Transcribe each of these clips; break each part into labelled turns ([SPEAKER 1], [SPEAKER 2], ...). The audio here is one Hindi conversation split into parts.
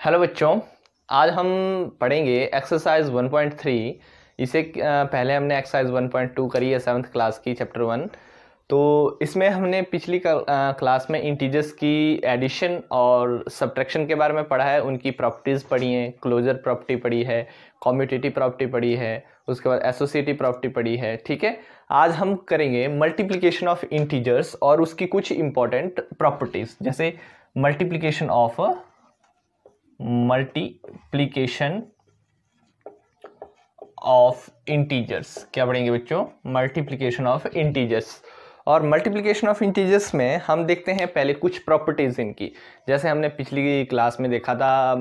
[SPEAKER 1] हेलो बच्चों, आज हम पढ़ेंगे एक्सरसाइज 1.3। इसे पहले हमने एक्सरसाइज 1.2 करी है 7th क्लास की चैप्टर 1। तो इसमें हमने पिछली क्लास में इंटीजर्स की एडिशन और सब्ट्रैक्शन के बारे में पढ़ा है, उनकी प्रॉपर्टीज़ पढ़ी हैं, क्लोजर प्रॉपर्टी पढ़ी है, कम्यूटेटिव प्रॉपर्टी पढ़ी है, उसके बाद एसोसिएटिव प्रॉपर्टी पढ़ी है। ठीक है, आज हम करेंगे मल्टीप्लिकेशन ऑफ इंटीजर्स और उसकी कुछ इंपॉर्टेंट प्रॉपर्टीज़, जैसे मल्टीप्लिकेशन ऑफ इंटीजर्स। क्या पढ़ेंगे बच्चों? Multiplication of integers. और मल्टीप्लिकेशन ऑफ इंटीजर्स में हम देखते हैं पहले कुछ प्रॉपर्टीज इनकी, जैसे हमने पिछली क्लास में देखा था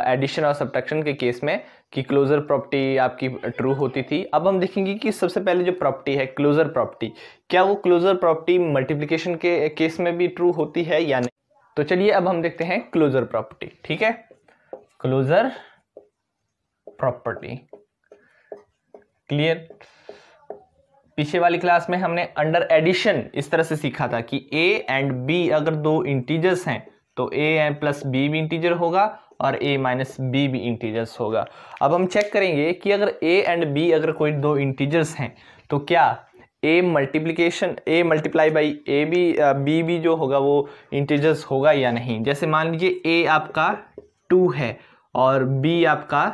[SPEAKER 1] एडिशन और सब्ट्रैक्शन के केस में कि क्लोजर प्रॉपर्टी आपकी ट्रू होती थी। अब हम देखेंगे कि सबसे पहले जो प्रॉपर्टी है क्लोजर प्रॉपर्टी, क्या वो क्लोजर प्रॉपर्टी मल्टीप्लिकेशन के केस में भी ट्रू होती है या नहीं। तो चलिए अब हम देखते हैं क्लोजर प्रॉपर्टी। ठीक है, क्लोजर प्रॉपर्टी क्लियर। पीछे वाली क्लास में हमने अंडर एडिशन इस तरह से सीखा था कि a एंड b अगर दो इंटीजर्स हैं तो a एंड प्लस b भी इंटीजर होगा और a माइनस b भी इंटीजर्स होगा। अब हम चेक करेंगे कि अगर a एंड b अगर कोई दो इंटीजर्स हैं तो क्या a मल्टीप्लाई बाई b भी जो होगा वो इंटीजर्स होगा या नहीं। जैसे मान लीजिए a आपका 2 है और b आपका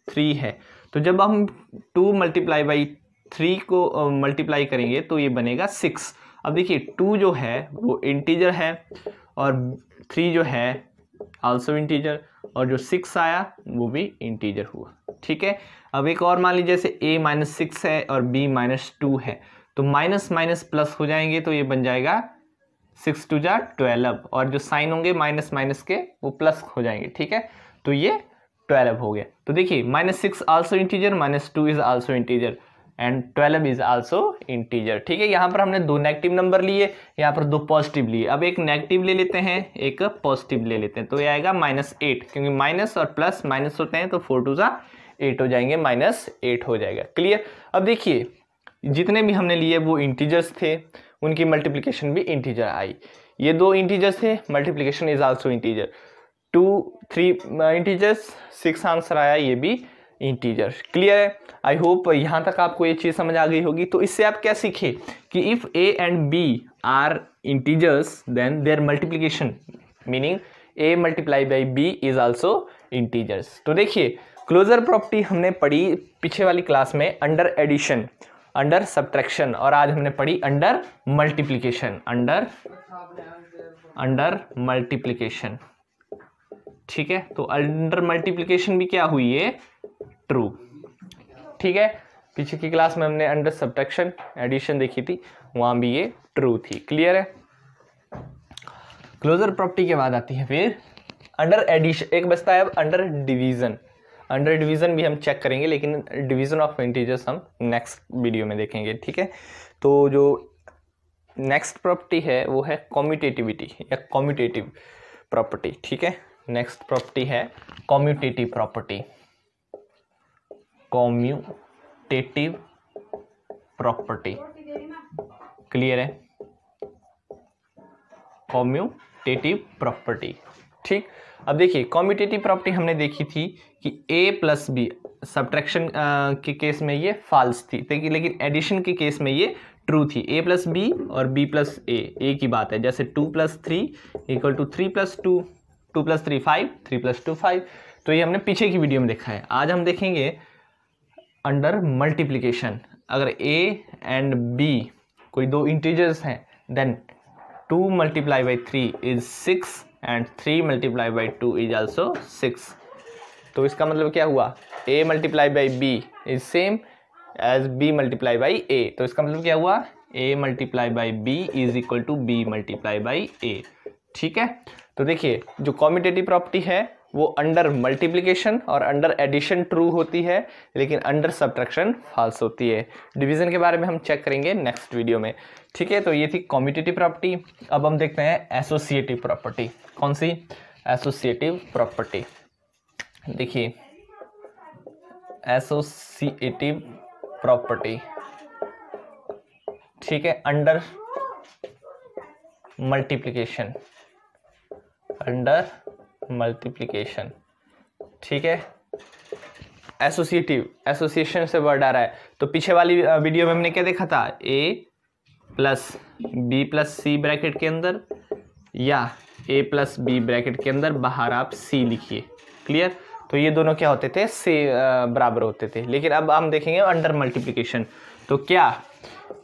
[SPEAKER 1] 3 है, तो जब हम 2 मल्टीप्लाई बाई 3 को मल्टीप्लाई करेंगे तो ये बनेगा 6। अब देखिए 2 जो है वो इंटीजर है और 3 जो है आल्सो इंटीजर, और जो 6 आया वो भी इंटीजर हुआ। ठीक है, अब एक और मान लीजिए जैसे a माइनस 6 है और b माइनस 2 है, तो माइनस माइनस प्लस हो जाएंगे तो ये बन जाएगा 6 2 जा 12, और जो साइन होंगे माइनस माइनस के वो प्लस हो जाएंगे। ठीक है, तो ये 12 हो गया। तो देखिए -6 also integer, -2 is also integer and 12 is also integer. ठीक है, यहाँ पर हमने दो नेगेटिव नंबर लिए, यहाँ पर दो पॉजिटिव लिए। अब एक नेगेटिव ले लेते हैं, एक पॉजिटिव ले लेते हैं, तो ये आएगा -8, क्योंकि माइनस और प्लस माइनस होते हैं तो 4 2 जा 8 हो जाएंगे, -8 हो जाएगा। क्लियर। अब देखिए जितने भी हमने लिए वो इंटीजर्स थे, उनकी मल्टीप्लिकेशन भी इंटीजर आई। ये दो इंटीजर्स थे, multiplication is also integer. 2 3 integers, 6 answer आया, ये भी इंटीजर। क्लियर है। आई होप यहाँ तक आपको ये चीज़ समझ आ गई होगी। तो इससे आप क्या सीखे कि if a and b are integers then their multiplication meaning a multiply by b is also integers. तो देखिए क्लोजर प्रॉपर्टी हमने पढ़ी पीछे वाली क्लास में अंडर एडिशन, अंडर सब्ट्रैक्शन, और आज हमने पढ़ी अंडर मल्टीप्लिकेशन, अंडर मल्टीप्लिकेशन। ठीक है, तो अंडर मल्टीप्लिकेशन भी क्या हुई है? ट्रू। ठीक है, पीछे की क्लास में हमने अंडर सब्ट्रैक्शन एडिशन देखी थी, वहां भी ये ट्रू थी। क्लियर है। क्लोजर प्रॉपर्टी के बाद आती है फिर अंडर एडिशन, एक बचता है अब अंडर डिवीजन। अंडर डिवीजन भी हम चेक करेंगे, लेकिन डिवीजन ऑफ इंटीजर्स हम नेक्स्ट वीडियो में देखेंगे। ठीक है, तो जो नेक्स्ट प्रॉपर्टी है वो है कम्यूटेटिविटी या कम्यूटेटिव प्रॉपर्टी। ठीक है, नेक्स्ट प्रॉपर्टी है commutative property, commutative property. Clear है, कम्यूटेटिव प्रॉपर्टी। ठीक, अब देखिए कम्यूटेटिव प्रॉपर्टी हमने देखी थी कि a प्लस बी सब्ट्रैक्शन के केस में ये फॉल्स थी, लेकिन एडिशन के केस में ये ट्रू थी। a प्लस बी और b प्लस a एक ही बात है। जैसे 2 plus 3 equal to 3 plus 2, 2 plus 3 5, 3 plus 2 5। तो ये हमने पीछे की वीडियो में देखा है। आज हम देखेंगे अंडर मल्टीप्लिकेशन, अगर a एंड b कोई दो इंटीजर्स हैं then 2 multiply by 3 is 6 and 3 multiply by 2 is also 6। तो इसका मतलब क्या हुआ? a multiply by b is same as b multiply by a। तो इसका मतलब क्या हुआ? a multiply by b is equal to b multiply by a। ठीक है, तो देखिए जो कम्यूटेटिव प्रॉपर्टी है वो अंडर मल्टीप्लिकेशन और अंडर एडिशन ट्रू होती है, लेकिन अंडर सब्ट्रैक्शन फॉल्स होती है। डिवीजन के बारे में हम चेक करेंगे नेक्स्ट वीडियो में। ठीक है, तो ये थी कम्यूटेटिव प्रॉपर्टी। अब हम देखते हैं एसोसिएटिव प्रॉपर्टी। कौन सी? Associative property. देखिए एसोसिएटिव प्रॉपर्टी, ठीक है, अंडर मल्टीप्लिकेशन, अंडर मल्टीप्लिकेशन, ठीक है। एसोसिएटिव, एसोसिएशन से वर्ड आ रहा है। तो पीछे वाली वीडियो में हमने क्या देखा था, ए प्लस बी प्लस सी ब्रैकेट के अंदर या ए प्लस बी ब्रैकेट के अंदर, बाहर आप सी लिखिए, क्लियर। तो ये दोनों क्या होते थे, से बराबर होते थे। लेकिन अब हम देखेंगे अंडर मल्टीप्लिकेशन। तो क्या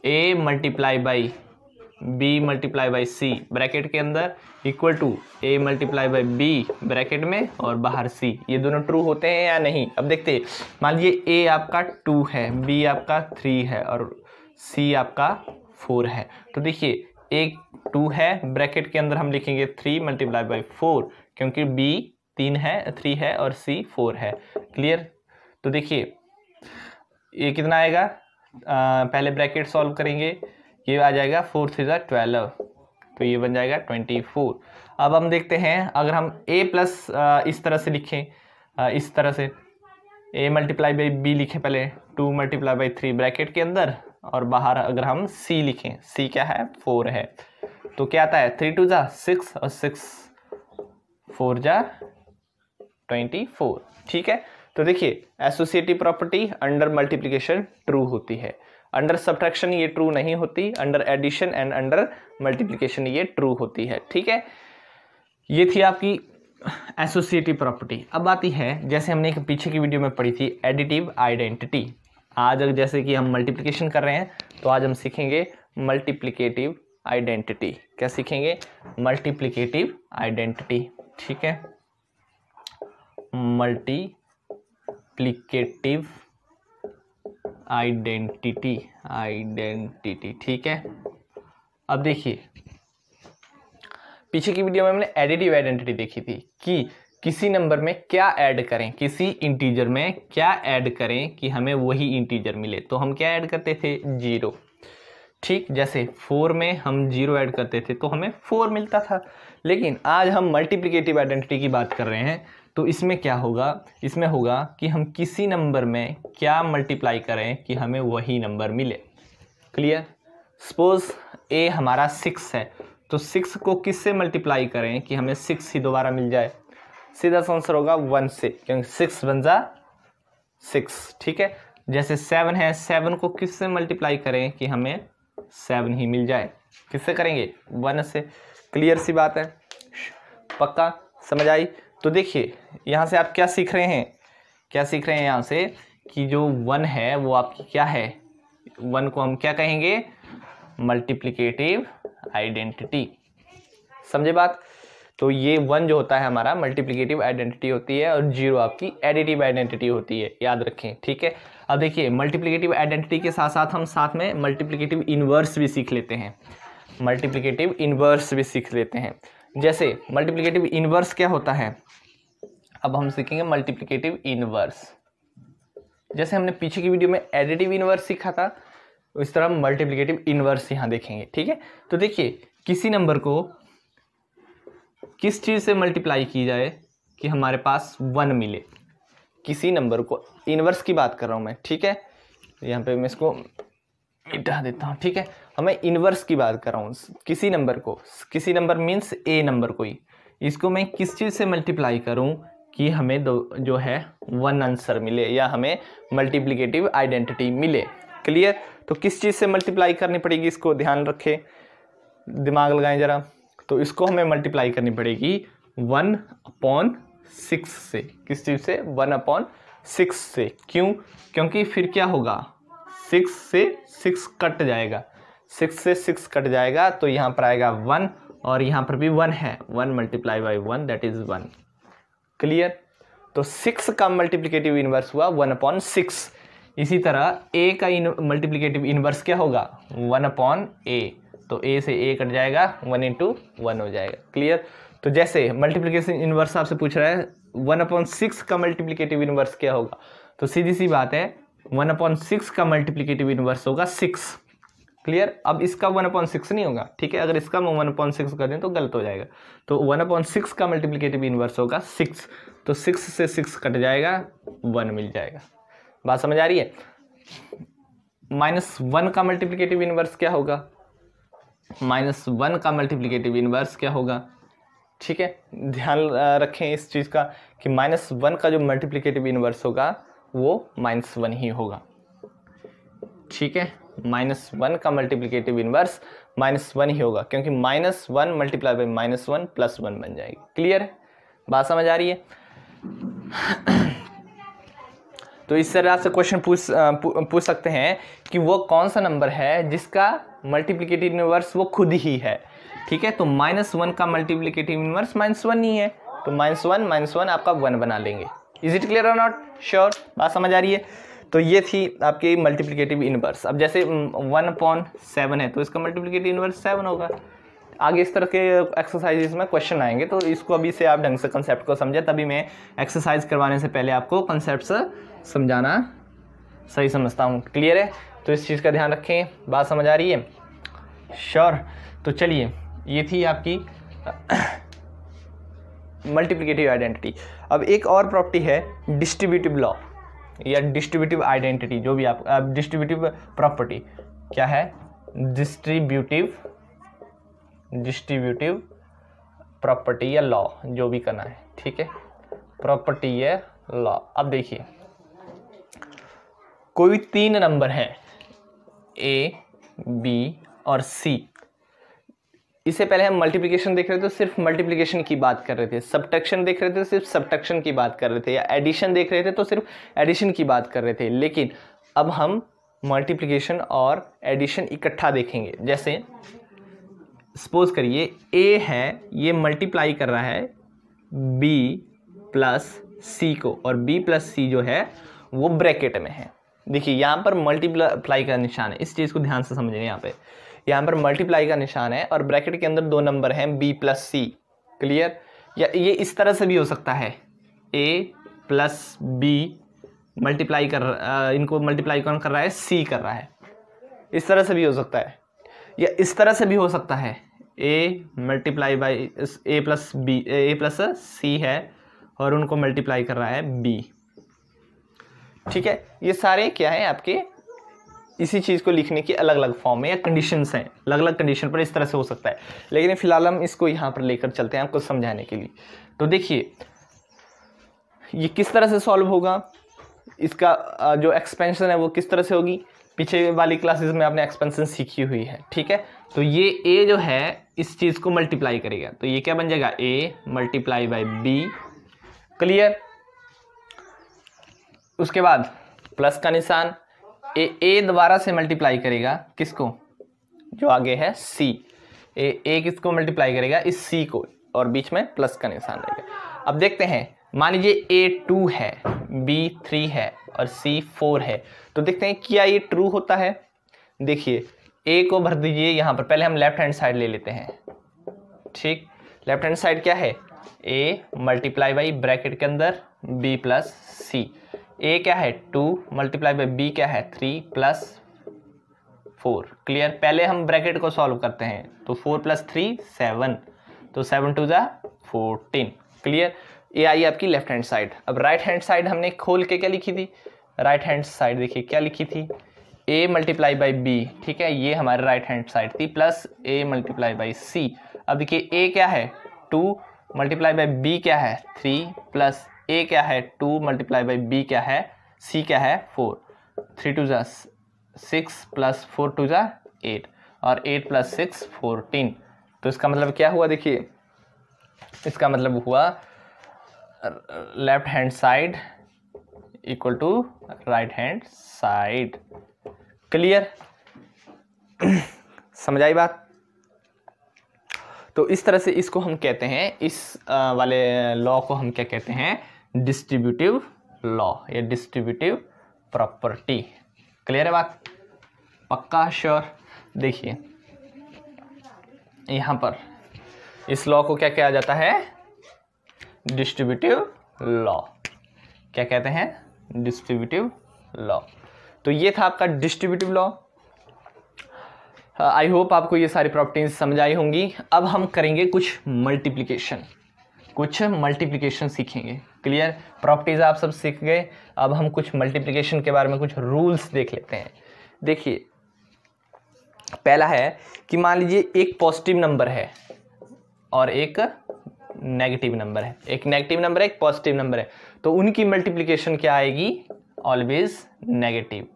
[SPEAKER 1] a multiply by b multiply by c bracket के अंदर equal to a multiply by b bracket में और बाहर सी, ये दोनों ट्रू होते हैं या नहीं। अब देखते हैं, मान लीजिए ए आपका 2 है, बी आपका 3 है और सी आपका 4 है। तो देखिए एक 2 है, ब्रैकेट के अंदर हम लिखेंगे 3 मल्टीप्लाई बाई 4, क्योंकि बी 3 है और सी 4 है, क्लियर। तो देखिए ये कितना आएगा, पहले ब्रैकेट सॉल्व करेंगे, ये आ जाएगा 4 3 12, तो ये बन जाएगा 24। अब हम देखते हैं अगर हम a प्लस इस तरह से लिखें, इस तरह से a मल्टीप्लाई बाई बी लिखें, पहले 2 मल्टीप्लाई बाई 3 ब्रैकेट के अंदर और बाहर अगर हम c लिखें, c क्या है 4 है, तो क्या आता है 3 2 6 और 6 4 24, ठीक है। तो देखिए associative property under multiplication true होती है, अंडर सब्ट्रैक्शन ये ट्रू नहीं होती, under addition and under multiplication ये ट्रू होती है, ठीक है। ये थी आपकी एसोसिएटिव प्रॉपर्टी। अब आती है, जैसे हमने एक पीछे की वीडियो में पढ़ी थी, एडिटिव आइडेंटिटी। आज जैसे कि हम मल्टीप्लिकेशन कर रहे हैं, तो आज हम सीखेंगे मल्टीप्लिकेटिव आइडेंटिटी। क्या सीखेंगे, मल्टीप्लिकेटिव आइडेंटिटी, ठीक है। मल्टीप्लिकेटिव आइडेंटिटी, ठीक है। अब देखिए पीछे की वीडियो में हमने एडिटिव आइडेंटिटी देखी थी कि किसी नंबर में क्या ऐड करें, किसी इंटीजर में क्या ऐड करें कि हमें वही इंटीजर मिले। तो हम क्या ऐड करते थे, 0, ठीक। जैसे 4 में हम 0 ऐड करते थे तो हमें 4 मिलता था। लेकिन आज हम मल्टीप्लिकेटिव आइडेंटिटी की बात कर रहे हैं, तो इसमें क्या होगा, इसमें होगा कि हम किसी नंबर में क्या मल्टीप्लाई करें कि हमें वही नंबर मिले, क्लियर। सपोज ए हमारा 6 है, तो 6 को किससे मल्टीप्लाई करें कि हमें 6 ही दोबारा मिल जाए, सीधा सा आंसर होगा 1 से, क्योंकि 6 बन जा 6, ठीक है। जैसे 7 है, 7 को किससे मल्टीप्लाई करें कि हमें 7 ही मिल जाए, किससे करेंगे, 1 से, क्लियर सी बात है, पक्का समझ आई। तो देखिए यहाँ से आप क्या सीख रहे हैं, क्या सीख रहे हैं यहाँ से कि जो 1 है वो आपकी क्या है, 1 को हम क्या कहेंगे, मल्टीप्लिकेटिव आइडेंटिटी, समझे बात। तो ये 1 जो होता है हमारा मल्टीप्लिकेटिव आइडेंटिटी होती है और 0 आपकी एडिटिव आइडेंटिटी होती है, याद रखें, ठीक है। अब देखिए मल्टीप्लिकेटिव आइडेंटिटी के साथ साथ हम साथ में मल्टीप्लिकेटिव इनवर्स भी सीख लेते हैं, मल्टीप्लिकेटिव इनवर्स भी सीख लेते हैं। जैसे मल्टीप्लिकेटिव इनवर्स क्या होता है, अब हम सीखेंगे मल्टीप्लिकेटिव इनवर्स। जैसे हमने पीछे की वीडियो में एडिटिव इनवर्स सीखा था, इस तरह मल्टीप्लिकेटिव इनवर्स यहाँ देखेंगे, ठीक है। तो देखिए किसी नंबर को किस चीज़ से मल्टीप्लाई की जाए कि हमारे पास 1 मिले, किसी नंबर को, इनवर्स की बात कर रहा हूँ मैं, ठीक है। यहाँ पे मैं इसको मिटा देता हूँ, ठीक है। हमें इनवर्स की बात कर रहा हूँ, किसी नंबर को, किसी नंबर मीन्स ए नंबर कोई, इसको मैं किस चीज़ से मल्टीप्लाई करूँ कि हमें जो है 1 आंसर मिले या हमें मल्टीप्लिकेटिव आइडेंटिटी मिले, क्लियर। तो किस चीज़ से मल्टीप्लाई करनी पड़ेगी, इसको ध्यान रखें, दिमाग लगाएं ज़रा। तो इसको हमें मल्टीप्लाई करनी पड़ेगी 1/6 से, किस चीज़ से, 1/6 से। क्यों, क्योंकि फिर क्या होगा, 6 से 6 कट जाएगा, 6 से 6 कट जाएगा, तो यहाँ पर आएगा 1 और यहाँ पर भी 1 है, 1 multiply by 1 that is 1, clear. तो 6 का मल्टीप्लिकेटिव इनवर्स हुआ 1/6। इसी तरह a का मल्टीप्लिकेटिव इनवर्स क्या होगा, 1/a, तो a से a कट जाएगा, 1 × 1 हो जाएगा, क्लियर। तो जैसे मल्टीप्लिकेशन इनवर्स आपसे पूछ रहा है 1/6 का मल्टीप्लिकेटिव इनवर्स क्या होगा, तो सीधी सी बात है 1/6 का मल्टीप्लिकेटिव इनवर्स होगा 6, क्लियर। अब इसका 1/6 नहीं होगा, ठीक है, अगर इसका 1/6 कर दें तो गलत हो जाएगा। तो 1/6 का मल्टीप्लिकेटिव इनवर्स होगा 6, तो 6 से 6 कट जाएगा, 1 मिल जाएगा, बात समझ आ रही है। -1 का मल्टीप्लिकेटिव इनवर्स क्या होगा, -1 का मल्टीप्लिकेटिव इनवर्स क्या होगा, ठीक है, ध्यान रखें इस चीज़ का कि -1 का जो मल्टीप्लिकेटिव इनवर्स होगा वो -1 ही होगा। ठीक है, -1 का मल्टीप्लिकेटिव इनवर्स -1 ही होगा, क्योंकि -1 मल्टीप्लाई बाई -1 +1 बन जाएगी। क्लियर है, बात समझ आ रही है? तो इस तरह से क्वेश्चन पूछ सकते हैं कि वो कौन सा नंबर है जिसका मल्टीप्लिकेटिव इनवर्स वो खुद ही है। ठीक है, तो -1 का मल्टीप्लिकेटिव इनवर्स -1 ही है, तो -1 आपका 1 बना लेंगे। इज इट क्लियर और नॉट? श्योर, बात समझ आ रही है? तो ये थी आपकी मल्टीप्लिकेटिव इनवर्स। अब जैसे 1/7 है तो इसका मल्टीप्लिकेटिव इनवर्स 7 होगा। आगे इस तरह के एक्सरसाइजेस में क्वेश्चन आएंगे, तो इसको अभी से आप ढंग से कंसेप्ट को समझे, तभी मैं एक्सरसाइज करवाने से पहले आपको कंसेप्ट से समझाना सही समझता हूँ। क्लियर है? तो इस चीज़ का ध्यान रखें। बात समझ आ रही है? श्योर। तो चलिए, ये थी आपकी मल्टीप्लिकेटिव आइडेंटिटी। अब एक और प्रॉपर्टी है डिस्ट्रीब्यूटिव लॉ या डिस्ट्रीब्यूटिव आइडेंटिटी, जो भी आप डिस्ट्रीब्यूटिव प्रॉपर्टी क्या है? डिस्ट्रीब्यूटिव प्रॉपर्टी या लॉ, जो भी करना है। ठीक है, प्रॉपर्टी या लॉ। अब देखिए, कोई 3 नंबर है A, B और C। इससे पहले हम मल्टीप्लिकेशन देख रहे थे तो सिर्फ मल्टीप्लिकेशन की बात कर रहे थे, सब्ट्रैक्शन देख रहे थे सिर्फ सब्ट्रैक्शन की बात कर रहे थे, या एडिशन देख रहे थे तो सिर्फ एडिशन की बात कर रहे थे। लेकिन अब हम मल्टीप्लिकेशन और एडिशन इकट्ठा देखेंगे। जैसे सपोज करिए A है, ये मल्टीप्लाई कर रहा है B प्लस C को, और B प्लस C जो है वो ब्रैकेट में है। देखिए यहाँ पर मल्टीप्लाई का निशान है, इस चीज़ को ध्यान से समझिए। यहाँ पर मल्टीप्लाई का निशान है और ब्रैकेट के अंदर 2 नंबर हैं B प्लस C। क्लियर? या ये इस तरह से भी हो सकता है, A प्लस B मल्टीप्लाई इनको मल्टीप्लाई कौन कर रहा है? C कर रहा है। इस तरह से भी हो सकता है, या इस तरह से भी हो सकता है, A multiply by A plus C है और उनको मल्टीप्लाई कर रहा है B। ठीक है, ये सारे क्या है आपके इसी चीज़ को लिखने की अलग अलग फॉर्म में या कंडीशंस हैं, अलग अलग कंडीशन पर इस तरह से हो सकता है। लेकिन फिलहाल हम इसको यहाँ पर लेकर चलते हैं आपको समझाने के लिए। तो देखिए ये किस तरह से सॉल्व होगा, इसका जो एक्सपेंशन है वो किस तरह से होगी। पीछे वाली क्लासेस में आपने एक्सपेंशन सीखी हुई है। ठीक है, तो ये A जो है इस चीज़ को मल्टीप्लाई करेगा, तो ये क्या बन जाएगा? A multiply by B। Clear? उसके बाद प्लस का निशान, A दोबारा से मल्टीप्लाई करेगा किसको? जो आगे है C। A किसको मल्टीप्लाई करेगा? इस C को, और बीच में प्लस का निशान रहेगा। अब देखते हैं, मान लीजिए A 2 है, B 3 है और C 4 है, तो देखते हैं क्या ये ट्रू होता है। देखिए A को भर दीजिए यहाँ पर, पहले हम लेफ्ट हैंड साइड ले लेते हैं। ठीक, लेफ्ट हैंड साइड क्या है? A मल्टीप्लाई बाई ब्रैकेट के अंदर B प्लस C। A क्या है? 2 मल्टीप्लाई बाई B क्या है? 3 प्लस 4। क्लियर? पहले हम ब्रैकेट को सॉल्व करते हैं, तो 4 प्लस 3 7, तो 7 2 जा 14। क्लियर? ये आई आपकी लेफ्ट हैंड साइड। अब राइट हैंड साइड हमने खोल के क्या लिखी थी? राइट हैंड साइड देखिए क्या लिखी थी? A multiply by B। ठीक है, ये हमारे राइट हैंड साइड थी, plus A multiply by C। अब देखिए A क्या है? 2 मल्टीप्लाई बाई B क्या है? 3 प्लस A क्या है? 2 मल्टीप्लाई बाई B क्या है? C क्या है? 4। 3 2 जा 6 प्लस 4 2 जा 8, और 8 प्लस 6 14। तो इसका मतलब क्या हुआ? देखिए इसका मतलब हुआ left hand side equal to right hand side. Clear? समझ आई बात? तो इस तरह से इसको हम कहते हैं, इस वाले लॉ को हम क्या कहते हैं? डिस्ट्रीब्यूटिव लॉ या डिस्ट्रीब्यूटिव प्रॉपर्टी। क्लियर है बात? पक्का? श्योर? देखिए यहाँ पर इस लॉ को क्या कहा जाता है? Distributive law. क्या कहते हैं? Distributive law. तो ये था आपका डिस्ट्रीब्यूटिव लॉ। आई होप आपको ये सारी प्रॉपर्टीज समझ आई होंगी। अब हम करेंगे कुछ मल्टीप्लिकेशन सीखेंगे। क्लियर? प्रॉपर्टीज आप सब सीख गए, अब हम कुछ मल्टीप्लिकेशन के बारे में कुछ रूल्स देख लेते हैं। देखिए पहला है कि मान लीजिए एक पॉजिटिव नंबर है और एक नेगेटिव नंबर है, एक नेगेटिव नंबर है एक पॉजिटिव नंबर है, तो उनकी मल्टीप्लिकेशन क्या आएगी, ऑलवेज नेगेटिव।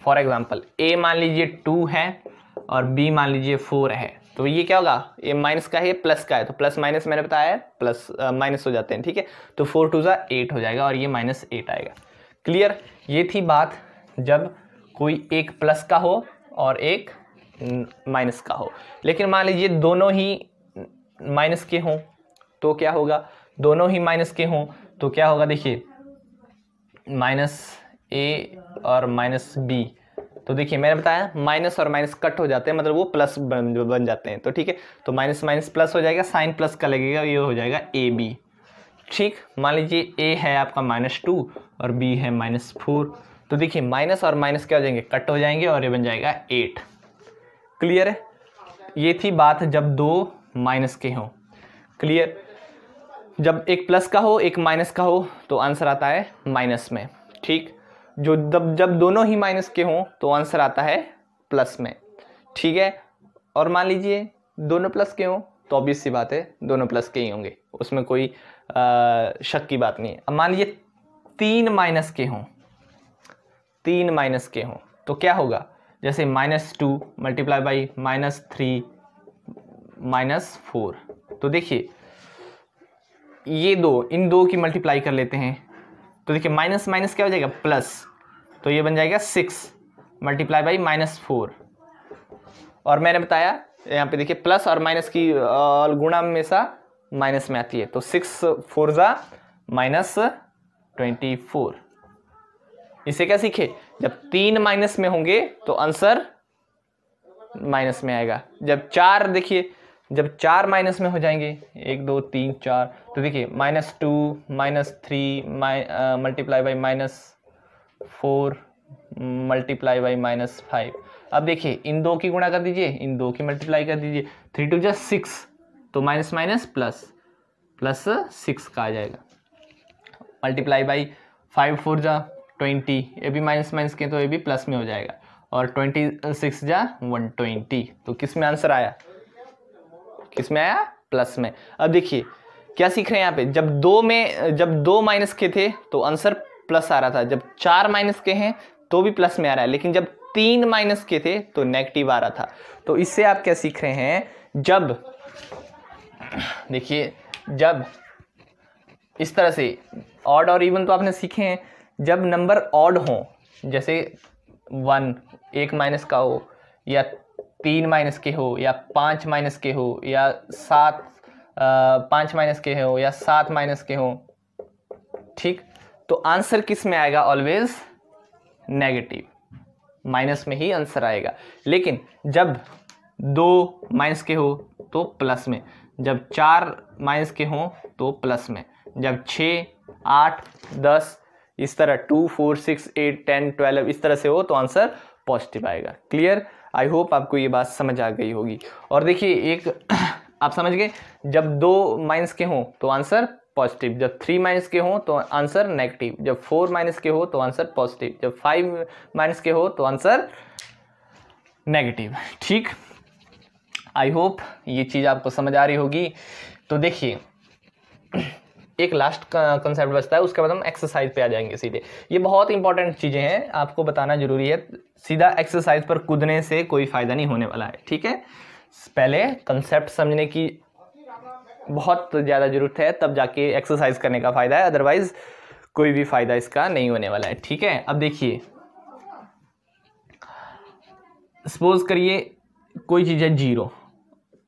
[SPEAKER 1] फॉर एग्जांपल ए मान लीजिए 2 है और बी मान लीजिए 4 है, तो ये क्या होगा, ये माइनस का है प्लस का है, तो प्लस माइनस मैंने बताया है प्लस माइनस हो जाते हैं, ठीक है। तो 4 2 = 8 हो जाएगा और ये -8 आएगा। क्लियर, ये थी बात जब कोई एक प्लस का हो और एक माइनस का हो। लेकिन मान लीजिए दोनों ही माइनस के हों तो क्या होगा, दोनों ही माइनस के हों तो क्या होगा, देखिए -a और -b, तो देखिए मैंने बताया माइनस और माइनस कट हो जाते हैं, मतलब वो प्लस बन जाते हैं, तो ठीक है। तो माइनस माइनस प्लस हो जाएगा, साइन प्लस का लगेगा, ये हो जाएगा ab। ठीक, मान लीजिए a है आपका -2 और b है -4, तो देखिए माइनस और माइनस क्या हो जाएंगे, कट हो जाएंगे और ये बन जाएगा 8। क्लियर है, ये थी बात जब दो माइनस के हों। क्लियर, जब एक प्लस का हो एक माइनस का हो तो आंसर आता है माइनस में। ठीक, जो जब दोनों ही माइनस के हों तो आंसर आता है प्लस में। ठीक है, और मान लीजिए दोनों प्लस के हों तो ऑब्वियस सी बात है दोनों प्लस के ही होंगे, उसमें कोई शक की बात नहीं है। अब मान लीजिए 3 माइनस के हों, 3 माइनस के हों तो क्या होगा, जैसे -2 मल्टीप्लाई बाई -3 -4, तो देखिए ये दो, इन दो की मल्टीप्लाई कर लेते हैं, तो देखिए माइनस माइनस क्या हो जाएगा, प्लस, तो ये बन जाएगा 6 मल्टीप्लाई बाई -4। और मैंने बताया यहाँ पे देखिए प्लस और माइनस की गुणा हमेशा माइनस में आती है, तो 6 4 = -24। इसे क्या सीखे, जब 3 माइनस में होंगे तो आंसर माइनस में आएगा। जब 4, देखिए जब 4 माइनस में हो जाएंगे, 1 2 3 4, तो देखिए -2 -3 मल्टीप्लाई बाई -4 मल्टीप्लाई बाई -5। अब देखिए इन दो की गुणा कर दीजिए, इन दो की मल्टीप्लाई कर दीजिए, 3 2 = 6, तो माइनस माइनस प्लस, प्लस 6 का आ जाएगा, मल्टीप्लाई बाई 5 4 = 20, ये भी माइनस माइनस के तो ये भी प्लस में हो जाएगा, और 26 = 120, तो किस में आंसर आया, किस में आया, प्लस में। अब देखिए क्या सीख रहे हैं यहाँ पे, जब दो माइनस के थे तो आंसर प्लस आ रहा था, जब 4 माइनस के हैं तो भी प्लस में आ रहा है, लेकिन जब 3 माइनस के थे तो नेगेटिव आ रहा था। तो इससे आप क्या सीख रहे हैं, जब देखिए जब इस तरह से ऑड और इवन तो आपने सीखे हैं, जब नंबर ऑड हो, जैसे 1 1 माइनस का हो, या 3 माइनस के हो, या 5 माइनस के हो, या 5 माइनस के हो, या 7 माइनस के हो, ठीक, तो आंसर किस में आएगा, ऑलवेज नेगेटिव, माइनस में ही आंसर आएगा। लेकिन जब 2 माइनस के हो तो प्लस में, जब 4 माइनस के हो तो प्लस में, जब 6 8 10 इस तरह 2 4 6 8 10 12 इस तरह से हो तो आंसर पॉजिटिव आएगा। क्लियर, आई होप आपको ये बात समझ आ गई होगी। और देखिए एक आप समझ गए, जब 2 माइनस के हों तो आंसर पॉजिटिव, जब 3 माइनस के हों तो आंसर नेगेटिव, जब 4 माइनस के हो तो आंसर पॉजिटिव, जब 5 माइनस के हो तो आंसर नेगेटिव। ठीक, आई होप ये चीज़ आपको समझ आ रही होगी। तो देखिए एक लास्ट कंसेप्ट बचता है, उसके बाद हम एक्सरसाइज पे आ जाएंगे सीधे। ये बहुत इंपॉर्टेंट चीज़ें हैं, आपको बताना जरूरी है, सीधा एक्सरसाइज पर कूदने से कोई फ़ायदा नहीं होने वाला है। ठीक है, पहले कंसेप्ट समझने की बहुत ज़्यादा ज़रूरत है, तब जाके एक्सरसाइज करने का फ़ायदा है, अदरवाइज कोई भी फ़ायदा इसका नहीं होने वाला है। ठीक है, अब देखिए सपोज करिए कोई चीज़ है 0,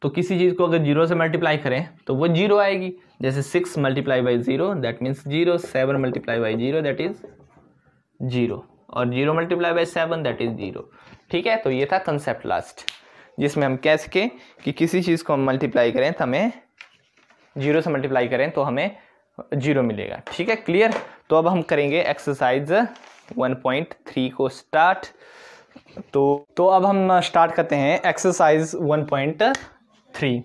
[SPEAKER 1] तो किसी चीज़ को अगर 0 से मल्टीप्लाई करें तो वो 0 आएगी, जैसे 6 multiply by 0 that means 0, 7 multiply by 0 that is 0, और 0 मल्टीप्लाई बाई 7 दैट इज 0। ठीक है, तो ये था कंसेप्ट लास्ट, जिसमें हम कह सके कि किसी चीज़ को हम मल्टीप्लाई करें तो हमें 0 से मल्टीप्लाई करें तो हमें 0 मिलेगा। ठीक है, क्लियर। तो अब हम करेंगे एक्सरसाइज 1.3 को स्टार्ट। तो अब हम स्टार्ट करते हैं एक्सरसाइज 1.3।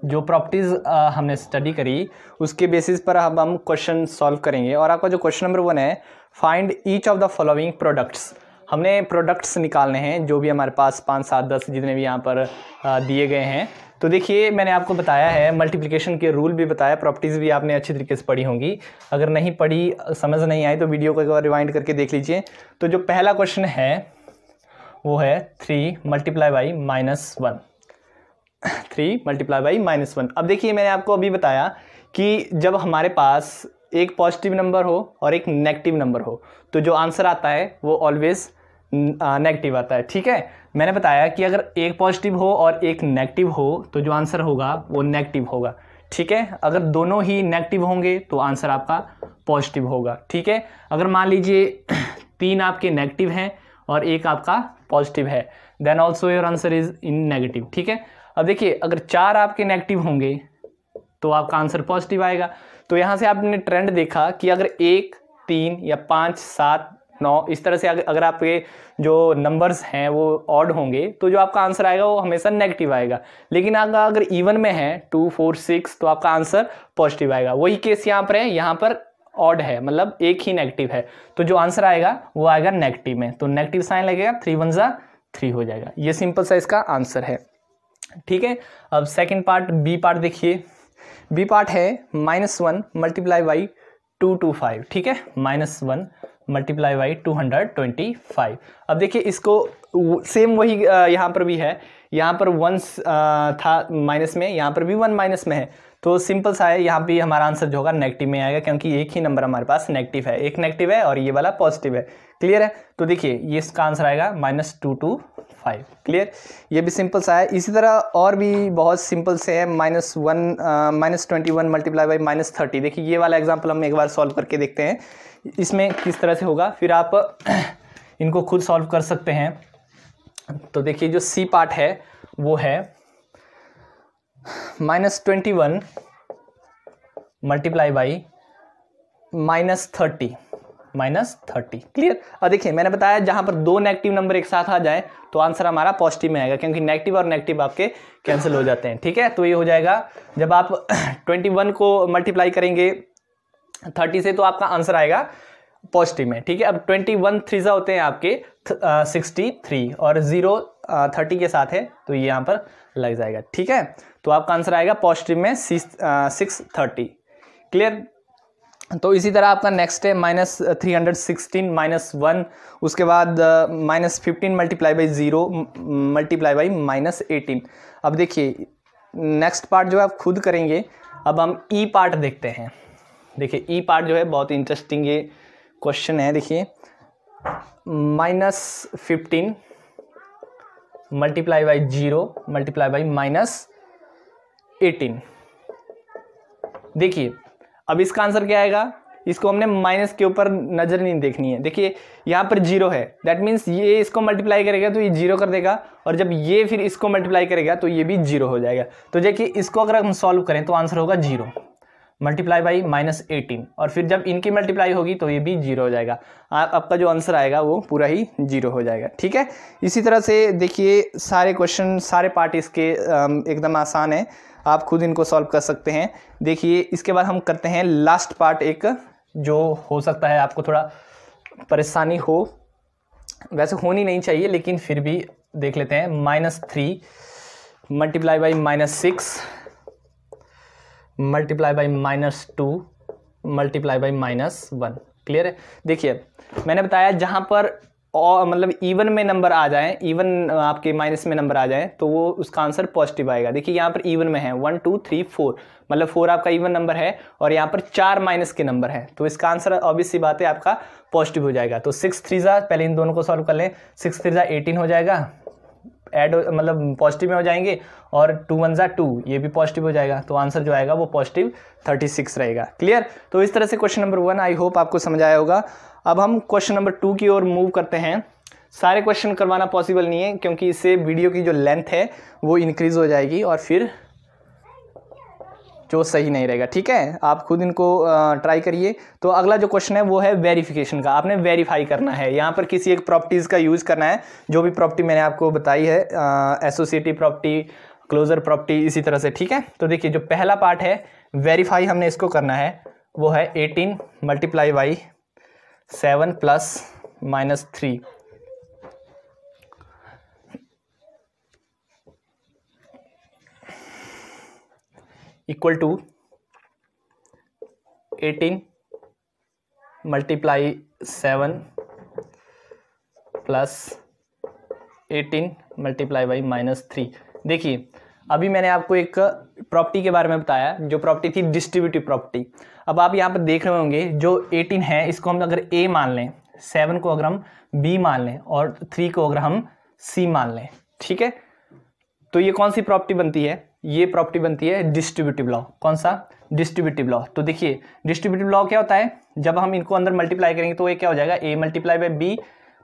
[SPEAKER 1] जो प्रॉपर्टीज़ हमने स्टडी करी उसके बेसिस पर अब हम क्वेश्चन सॉल्व करेंगे। और आपका जो क्वेश्चन नंबर 1 है, find each of the following products. हमने प्रोडक्ट्स निकालने हैं जो भी हमारे पास 5 7 10 जितने भी यहाँ पर दिए गए हैं, तो देखिए मैंने आपको बताया है, मल्टीप्लिकेशन के रूल भी बताया, प्रॉपर्टीज़ भी आपने अच्छी तरीके से पढ़ी होंगी। अगर नहीं पढ़ी, समझ नहीं आई तो वीडियो को एक बार रिवाइंड करके देख लीजिए। तो जो पहला क्वेश्चन है वो है 3 मल्टीप्लाई बाई -1, 3 मल्टीप्लाई बाई -1। अब देखिए मैंने आपको अभी बताया कि जब हमारे पास एक पॉजिटिव नंबर हो और एक नेगेटिव नंबर हो तो जो आंसर आता है वो ऑलवेज नेगेटिव आता है। ठीक है, मैंने बताया कि अगर एक पॉजिटिव हो और एक नेगेटिव हो तो जो आंसर होगा वो नेगेटिव होगा। ठीक है, अगर दोनों ही नेगेटिव होंगे तो आंसर आपका पॉजिटिव होगा। ठीक है, अगर मान लीजिए 3 आपके नेगेटिव हैं और एक आपका पॉजिटिव है, then also your answer is in negative. ठीक है, अब देखिए अगर 4 आपके नेगेटिव होंगे तो आपका आंसर पॉजिटिव आएगा। तो यहाँ से आपने ट्रेंड देखा कि अगर 1, 3 या 5, 7, 9 इस तरह से अगर आपके जो नंबर्स हैं वो ऑड होंगे तो जो आपका आंसर आएगा वो हमेशा नेगेटिव आएगा। लेकिन अगर इवन में है 2, 4, 6 तो आपका आंसर पॉजिटिव आएगा। वही केस यहाँ पर है, यहाँ पर ऑड है, मतलब एक ही नेगेटिव है, तो जो आंसर आएगा वो आएगा नेगेटिव में, तो नेगेटिव साइन लगेगा, 3 1 जा 3 हो जाएगा। ये सिंपल सा इसका आंसर है। ठीक है, अब सेकेंड पार्ट, बी पार्ट देखिए। बी पार्ट है -1 मल्टीप्लाई बाई 225। ठीक है, -1 मल्टीप्लाई बाई 225। अब देखिए इसको सेम वही यहाँ पर भी है, यहाँ पर 1 था माइनस में, यहाँ पर भी 1 माइनस में है, तो सिंपल सा है, यहाँ भी हमारा आंसर जो होगा नेगेटिव में आएगा क्योंकि एक ही नंबर हमारे पास नेगेटिव है, एक नेगेटिव है और ये वाला पॉजिटिव है। क्लियर है, तो देखिए ये इसका आंसर आएगा -225। क्लियर, ये भी सिंपल सा है। इसी तरह और भी बहुत सिंपल से है, -21 मल्टीप्लाई बाई -30। देखिए ये वाला एग्जाम्पल हम एक बार सॉल्व करके देखते हैं इसमें किस तरह से होगा, फिर आप इनको खुद सॉल्व कर सकते हैं। तो देखिए जो सी पार्ट है वो है -21 मल्टीप्लाई बाई -30। क्लियर, और देखिए मैंने बताया जहां पर 2 नेगेटिव नंबर एक साथ आ जाए तो आंसर हमारा पॉजिटिव में आएगा क्योंकि नेगेटिव और नेगेटिव आपके कैंसिल हो जाते हैं। ठीक है, तो ये हो जाएगा जब आप 21 को मल्टीप्लाई करेंगे 30 से तो आपका आंसर आएगा पॉजिटिव में। ठीक है, अब 21 3 होते हैं आपके 63 और 0 30 के साथ है तो ये यहाँ पर लग जाएगा। ठीक है, तो आपका आंसर आएगा पॉजिटिव में 630। क्लियर, तो इसी तरह आपका नेक्स्ट है -316 -1, उसके बाद -15 मल्टीप्लाई बाई 0 मल्टीप्लाई बाई -18। अब देखिए नेक्स्ट पार्ट जो है आप खुद करेंगे। अब हम ई पार्ट देखते हैं। देखिए ई पार्ट जो है बहुत इंटरेस्टिंग ये क्वेश्चन है। देखिए -15 मल्टीप्लाई बाई 0 मल्टीप्लाई बाई -18। देखिए अब इसका आंसर क्या आएगा, इसको हमने माइनस के ऊपर नजर नहीं देखनी है। देखिए यहाँ पर 0 है, दैट मीन्स ये इसको मल्टीप्लाई करेगा तो ये 0 कर देगा, और जब ये फिर इसको मल्टीप्लाई करेगा तो ये भी 0 हो जाएगा। तो देखिए इसको अगर हम सॉल्व करें तो आंसर होगा 0 मल्टीप्लाई बाई -18, और फिर जब इनकी मल्टीप्लाई होगी तो ये भी 0 हो जाएगा। आपका जो आंसर आएगा वो पूरा ही 0 हो जाएगा। ठीक है, इसी तरह से देखिए सारे क्वेश्चन, सारे पार्ट इसके एकदम आसान है, आप खुद इनको सॉल्व कर सकते हैं। देखिए इसके बाद हम करते हैं लास्ट पार्ट, एक जो हो सकता है आपको थोड़ा परेशानी हो, वैसे होनी नहीं चाहिए लेकिन फिर भी देख लेते हैं। -3 multiply by -6 multiply by -2 multiply by -1। Clear है, देखिए मैंने बताया जहाँ पर और मतलब इवन में नंबर आ जाए, इवन आपके माइनस में नंबर आ जाए तो वो उसका आंसर पॉजिटिव आएगा। देखिए यहाँ पर इवन में है 1 2 3 4, मतलब 4 आपका इवन नंबर है और यहाँ पर 4 माइनस के नंबर है, तो इसका आंसर ऑब्वियस सी बात है आपका पॉजिटिव हो जाएगा। तो 6 3 जा, पहले इन दोनों को सॉल्व कर लें, 6 3 जा 18 हो जाएगा, ऐड मतलब पॉजिटिव में हो जाएंगे, और 2 1 जा 2, ये भी पॉजिटिव हो जाएगा, तो आंसर जो आएगा वो पॉजिटिव 36 रहेगा। क्लियर, तो इस तरह से क्वेश्चन नंबर 1 आई होप आपको समझ आया होगा। अब हम क्वेश्चन नंबर 2 की ओर मूव करते हैं। सारे क्वेश्चन करवाना पॉसिबल नहीं है क्योंकि इससे वीडियो की जो लेंथ है वो इंक्रीज हो जाएगी और फिर जो सही नहीं रहेगा। ठीक है, आप खुद इनको ट्राई करिए। तो अगला जो क्वेश्चन है वो है वेरिफिकेशन का। आपने वेरीफाई करना है, यहाँ पर किसी एक प्रॉपर्टीज़ का यूज़ करना है, जो भी प्रॉपर्टी मैंने आपको बताई है, एसोसिएटिव प्रॉपर्टी, क्लोजर प्रॉपर्टी, इसी तरह से। ठीक है, तो देखिए जो पहला पार्ट है वेरीफाई हमने इसको करना है, वो है 18 multiply by 7 plus -3। Equal to 18 multiply 7 plus 18 multiply by -3। देखिए अभी मैंने आपको एक प्रॉपर्टी के बारे में बताया, जो प्रॉपर्टी थी डिस्ट्रीब्यूटिव प्रॉपर्टी। अब आप यहाँ पर देख रहे होंगे जो 18 है इसको हम अगर a मान लें, 7 को अगर हम b मान लें और 3 को अगर हम c मान लें, ठीक है, तो ये कौन सी प्रॉपर्टी बनती है? ये प्रॉपर्टी बनती है डिस्ट्रीब्यूटिव लॉ। कौन सा? Distributive law. तो देखिए डिस्ट्रीब्यूटिव लॉ क्या होता है, जब हम इनको अंदर मल्टीप्लाई करेंगे तो ये क्या हो जाएगा, a multiply by b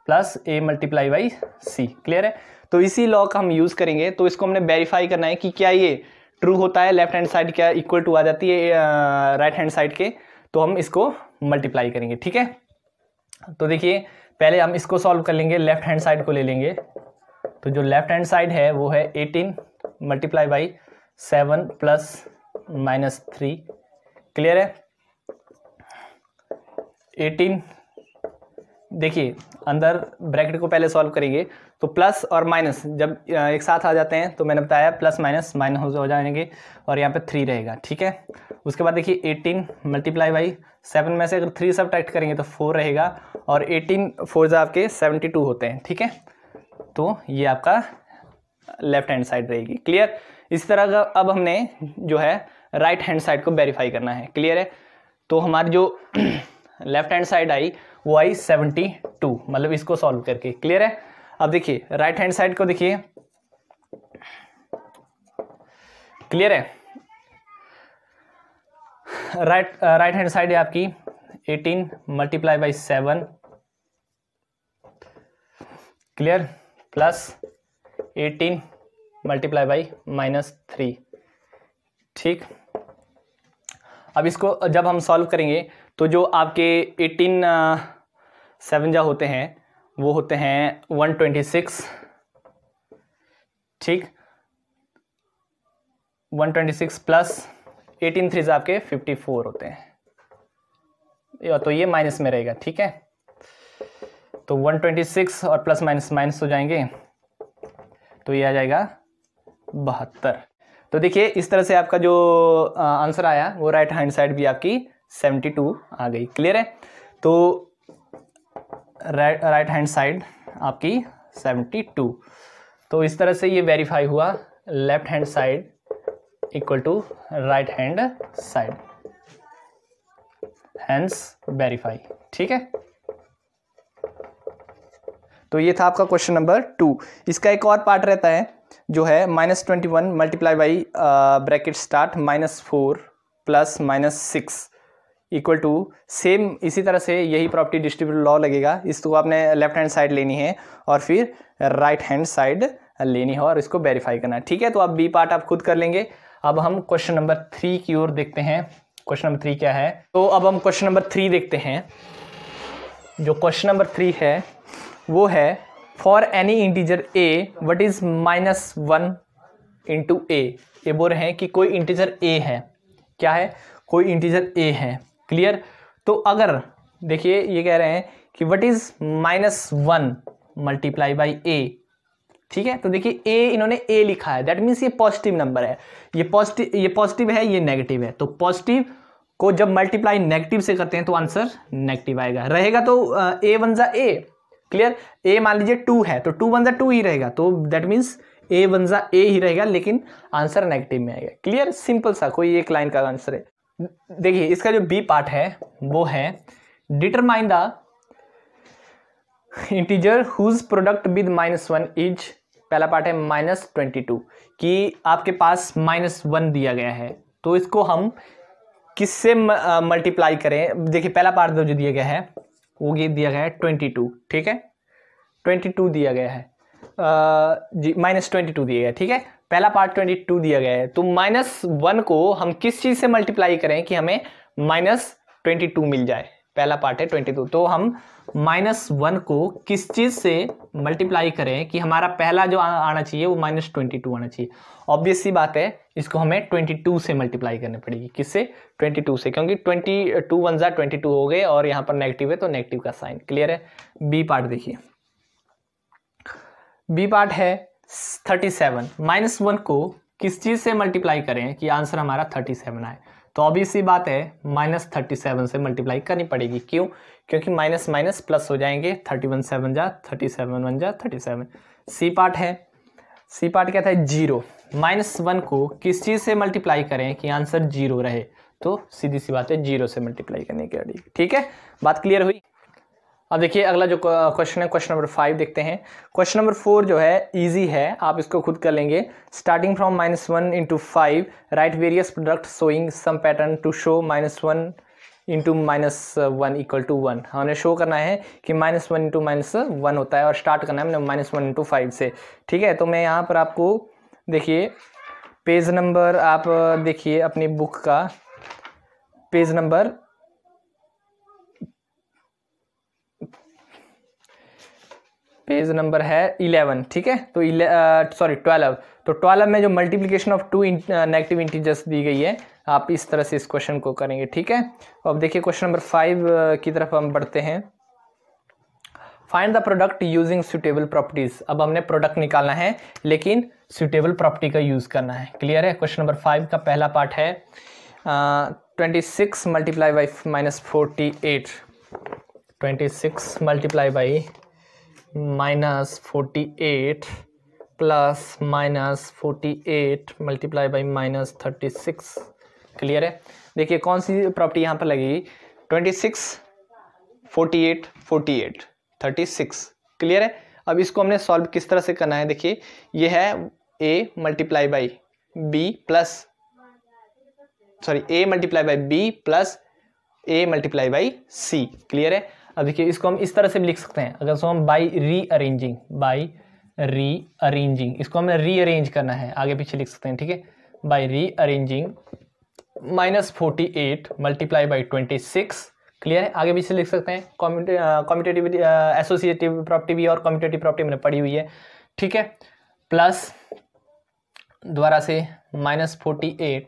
[SPEAKER 1] plus a multiply by c। Clear है? तो इसी लॉ का हम यूज करेंगे। तो इसको हमने वेरीफाई करना है कि क्या ये ट्रू होता है, लेफ्ट हैंड साइड क्या इक्वल टू आ जाती है राइट हैंड साइड के, तो हम इसको मल्टीप्लाई करेंगे। ठीक है, तो देखिए पहले हम इसको सॉल्व कर लेंगे, लेफ्ट हैंड साइड को ले लेंगे। तो जो लेफ्ट हैंड साइड है वो है 18 मल्टीप्लाई बाई 7 प्लस -3। क्लियर है? 18, देखिए अंदर ब्रैकेट को पहले सॉल्व करेंगे तो प्लस और माइनस जब एक साथ आ जाते हैं तो मैंने बताया प्लस माइनस माइनस हो जाएंगे और यहाँ पे 3 रहेगा। ठीक है, उसके बाद देखिए 18 मल्टीप्लाई बाई 7 में से अगर 3 सब्ट्रैक्ट करेंगे तो 4 रहेगा और 18 4 आपके 72 होते हैं। ठीक है, तो ये आपका लेफ्ट हैंड साइड रहेगी। क्लियर? इसी तरह का अब हमने जो है राइट हैंड साइड को वेरीफाई करना है। क्लियर है? तो हमारी जो लेफ्ट हैंड साइड आई वो आई 72, मतलब इसको सॉल्व करके। क्लियर है? अब देखिए राइट हैंड साइड को देखिए, क्लियर है, राइट हैंड साइड है आपकी 18 multiply by 7, clear, plus 18 multiply by -3। ठीक, अब इसको जब हम सॉल्व करेंगे तो जो आपके 18 7 जा होते हैं वो होते हैं 126। ठीक, 126 प्लस 18 3 आपके 54 होते हैं, तो ये माइनस में रहेगा। ठीक है, तो 126 और प्लस माइनस माइनस हो जाएंगे तो ये आ जाएगा 72। तो देखिए इस तरह से आपका जो आंसर आया वो राइट हैंड साइड भी आपकी 72 आ गई। क्लियर है? तो राइट हैंड साइड आपकी 72। तो इस तरह से ये वेरीफाई हुआ, left hand side equal to right hand side, hence verify. ठीक है, तो ये था आपका क्वेश्चन नंबर 2। इसका एक और पार्ट रहता है जो है -21 multiply by bracket start -4 plus -6 equal to, same इसी तरह से यही प्रॉपर्टी डिस्ट्रीब्यूटिव लॉ लगेगा। इसको आपने लेफ्ट हैंड साइड लेनी है और फिर राइट हैंड साइड लेनी है और इसको वेरीफाई करना है। ठीक है, तो आप बी पार्ट आप खुद कर लेंगे। अब हम क्वेश्चन नंबर 3 की ओर देखते हैं। क्वेश्चन नंबर 3 क्या है? तो अब हम क्वेश्चन नंबर 3 देखते हैं। जो क्वेश्चन नंबर 3 है वो है for any integer a what is -1 into a। ये बोल रहे हैं कि कोई इंटीजर a है। क्या है? कोई इंटीजर a है। क्लियर? तो अगर देखिए ये कह रहे हैं कि what is -1 multiply by a। ठीक है, तो देखिए a इन्होंने a लिखा है, दैट मीन्स ये पॉजिटिव नंबर है। ये पॉजिटिव है, ये नेगेटिव है। तो पॉजिटिव को जब मल्टीप्लाई नेगेटिव से करते हैं तो आंसर नेगेटिव आएगा। रहेगा तो a 1 जा a। क्लियर? a मान लीजिए 2 है तो 2 1 जा 2 ही रहेगा, तो दैट मीन्स a 1 जा a ही रहेगा, लेकिन आंसर नेगेटिव में आएगा। क्लियर? सिंपल सा, कोई एक लाइन का आंसर है। देखिए इसका जो बी पार्ट है वो है determine the integer whose product with -1 इज। पहला पार्ट है -22, कि आपके पास -1 दिया गया है तो इसको हम किससे मल्टीप्लाई करें। देखिए पहला पार्ट जो दिया गया है वो ये दिया गया है 22। ठीक है, 22 दिया गया है जी, -22 दिया गया है। ठीक है, पहला पार्ट 22 दिया गया है, तो -1 को हम किस चीज से मल्टीप्लाई करें कि हमें -22 मिल जाए। पहला पार्ट है 22, तो हम -1 को किस चीज से मल्टीप्लाई करें कि हमारा पहला जो आना चाहिए वो -22 आना चाहिए। ऑब्वियस सी बात है, इसको हमें 22 से मल्टीप्लाई करनी पड़ेगी। किससे? 22 से, क्योंकि 22 1 जा 22 हो गए और यहाँ पर नेगेटिव है तो नेगेटिव का साइन। क्लियर है? बी पार्ट देखिए, बी पार्ट है 37। -1 को किस चीज़ से मल्टीप्लाई करें कि आंसर हमारा 37 आए, तो ऑब्वियस सी बात है -37 से मल्टीप्लाई करनी पड़ेगी। क्यों? क्योंकि माइनस माइनस प्लस हो जाएंगे, 31 7 जा 37 1 जा 37। सी पार्ट है, सी पार्ट क्या था 0, -1 को किस चीज़ से मल्टीप्लाई करें कि आंसर 0 रहे, तो सीधी सी बात है 0 से मल्टीप्लाई करने की पड़ेगी। ठीक है, बात क्लियर हुई। अब देखिए अगला जो क्वेश्चन है क्वेश्चन नंबर 5 देखते हैं। क्वेश्चन नंबर 4 जो है इजी है, आप इसको खुद कर लेंगे। Starting from -1 into 5 write various product showing some pattern to show -1 into -1 equal to 1। हमें शो करना है कि -1 into -1 होता है और स्टार्ट करना है हमने -1 into 5 से। ठीक है, तो मैं यहाँ पर आपको देखिए पेज नंबर, आप देखिए अपनी बुक का पेज नंबर है 11। ठीक है, तो 12। तो 12 में जो मल्टीप्लिकेशन ऑफ 2 नेगेटिव इंटीजर्स दी गई है, आप इस तरह से इस क्वेश्चन को करेंगे। ठीक है, अब देखिए क्वेश्चन नंबर 5 की तरफ हम बढ़ते हैं। Find the product using suitable properties. अब हमने प्रोडक्ट निकालना है लेकिन सुटेबल प्रॉपर्टी का यूज करना है। क्लियर है? क्वेश्चन नंबर 5 का पहला पार्ट है 26 multiply by -48, 26 multiply by -48 plus -48 multiply by -36। Clear है? देखिए कौन सी प्रॉपर्टी यहाँ पर लगेगी, 26 48 48 36। क्लियर है? अब इसको हमने सॉल्व किस तरह से करना है, देखिए ये है a multiply by B plus a multiply by B plus a multiply by C. Clear है? अब देखिए इसको हम इस तरह से भी लिख सकते हैं, अगर इसको हम बाई रीअरेंजिंग, इसको हमें रीअरेंज करना है, आगे पीछे लिख सकते हैं। ठीक है, by rearranging -48 multiply by 26। Clear है? आगे पीछे लिख सकते हैं। कम्यूटेटिव एसोसिएटिव प्रॉपर्टी भी और कम्यूटेटिव प्रॉपर्टी हमने पढ़ी हुई है। ठीक है, प्लस दोबारा से -48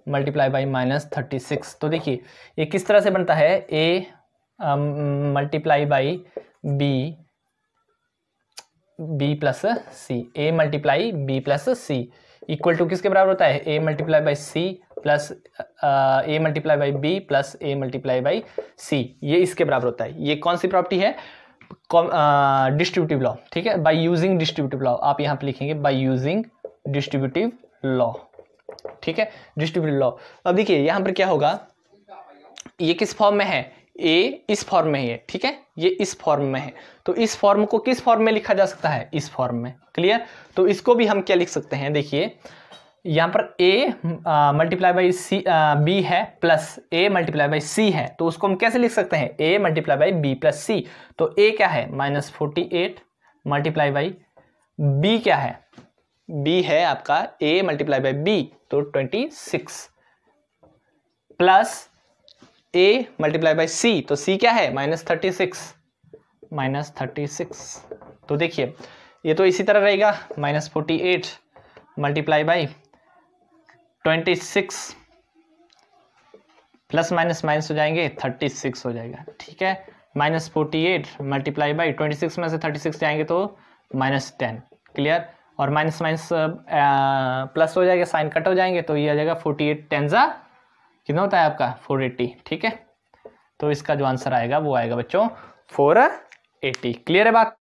[SPEAKER 1] मल्टीप्लाई बाई -36। तो देखिए ये किस तरह से बनता है, a multiply by B plus c, a multiply b plus c equal to किसके बराबर होता है, a multiply by c plus a multiply by B plus a multiply by c, ये इसके बराबर होता है। ये कौन सी प्रॉपर्टी है, डिस्ट्रीब्यूटिव लॉ। ठीक है, बाई यूजिंग डिस्ट्रीब्यूटिव लॉ, आप यहाँ पे लिखेंगे बाई यूजिंग डिस्ट्रीब्यूटिव लॉ। ठीक है, डिस्ट्रीब्यूटिव लॉ। अब देखिए यहाँ पर क्या होगा, ये किस फॉर्म में है, a इस फॉर्म में है। ठीक है, ये इस फॉर्म में है, तो इस फॉर्म को किस फॉर्म में लिखा जा सकता है, इस फॉर्म में। क्लियर? तो इसको भी हम क्या लिख सकते हैं, देखिए यहाँ पर a multiply by c b है plus a multiply by c है, तो उसको हम कैसे लिख सकते हैं, a multiply by B plus c. तो a क्या है -48 मल्टीप्लाई बाई b क्या है, b है आपका a मल्टीप्लाई बाई b, तो 26 plus a multiply by c, तो c क्या है -36। तो देखिए ये तो इसी तरह रहेगा, -48 multiply by 26 plus minus minus हो जाएंगे, 36 हो जाएगा। ठीक है, -48 मल्टीप्लाई बाई 26 में से 36 जाएंगे तो -10। क्लियर? और माइनस माइनस प्लस हो जाएगा, साइन कट हो जाएंगे, तो ये आ जाएगा 48 10 कितना होता है आपका 480। ठीक है, तो इसका जो आंसर आएगा वो आएगा बच्चों 480। क्लियर है बात?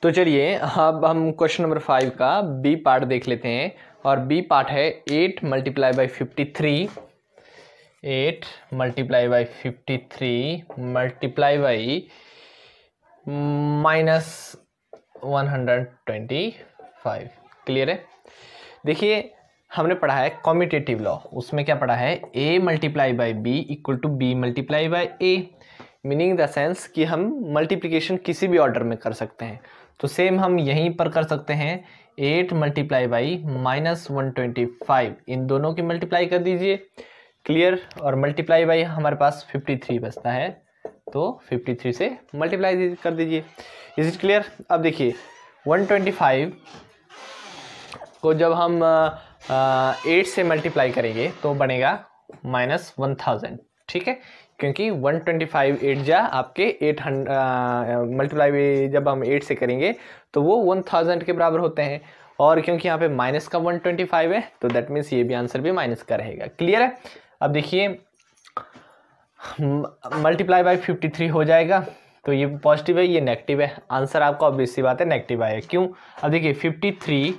[SPEAKER 1] तो चलिए अब हम क्वेश्चन नंबर 5 का बी पार्ट देख लेते हैं, और बी पार्ट है 8 multiply by 53, 8 multiply by 53 multiply by -125। Clear है? देखिए हमने पढ़ा है कम्यूटेटिव लॉ, उसमें क्या पढ़ा है, a multiply by B equal to B multiply by a, meaning the sense कि हम मल्टीप्लिकेशन किसी भी ऑर्डर में कर सकते हैं। तो सेम हम यहीं पर कर सकते हैं, 8 मल्टीप्लाई बाई -125, इन दोनों की मल्टीप्लाई कर दीजिए। क्लियर? और मल्टीप्लाई बाई हमारे पास 53 बचता है, तो 53 से मल्टीप्लाई कर दीजिए। Is it clear? अब देखिए 125 को जब हम 8 से मल्टीप्लाई करेंगे तो बनेगा -1000। ठीक है, क्योंकि 125 8 जा आपके 800 मल्टीप्लाई जब हम 8 से करेंगे तो वो 1000 के बराबर होते हैं। और क्योंकि यहाँ पे माइनस का 125 है तो दैट मीन्स ये भी आंसर भी माइनस का रहेगा। क्लियर है। अब देखिए मल्टीप्लाई बाय 53 हो जाएगा, तो ये पॉजिटिव है ये नेगेटिव है, आंसर आपका ऑब्वियस सी बात है नेगेटिव आएगा। क्यों? अब देखिए 53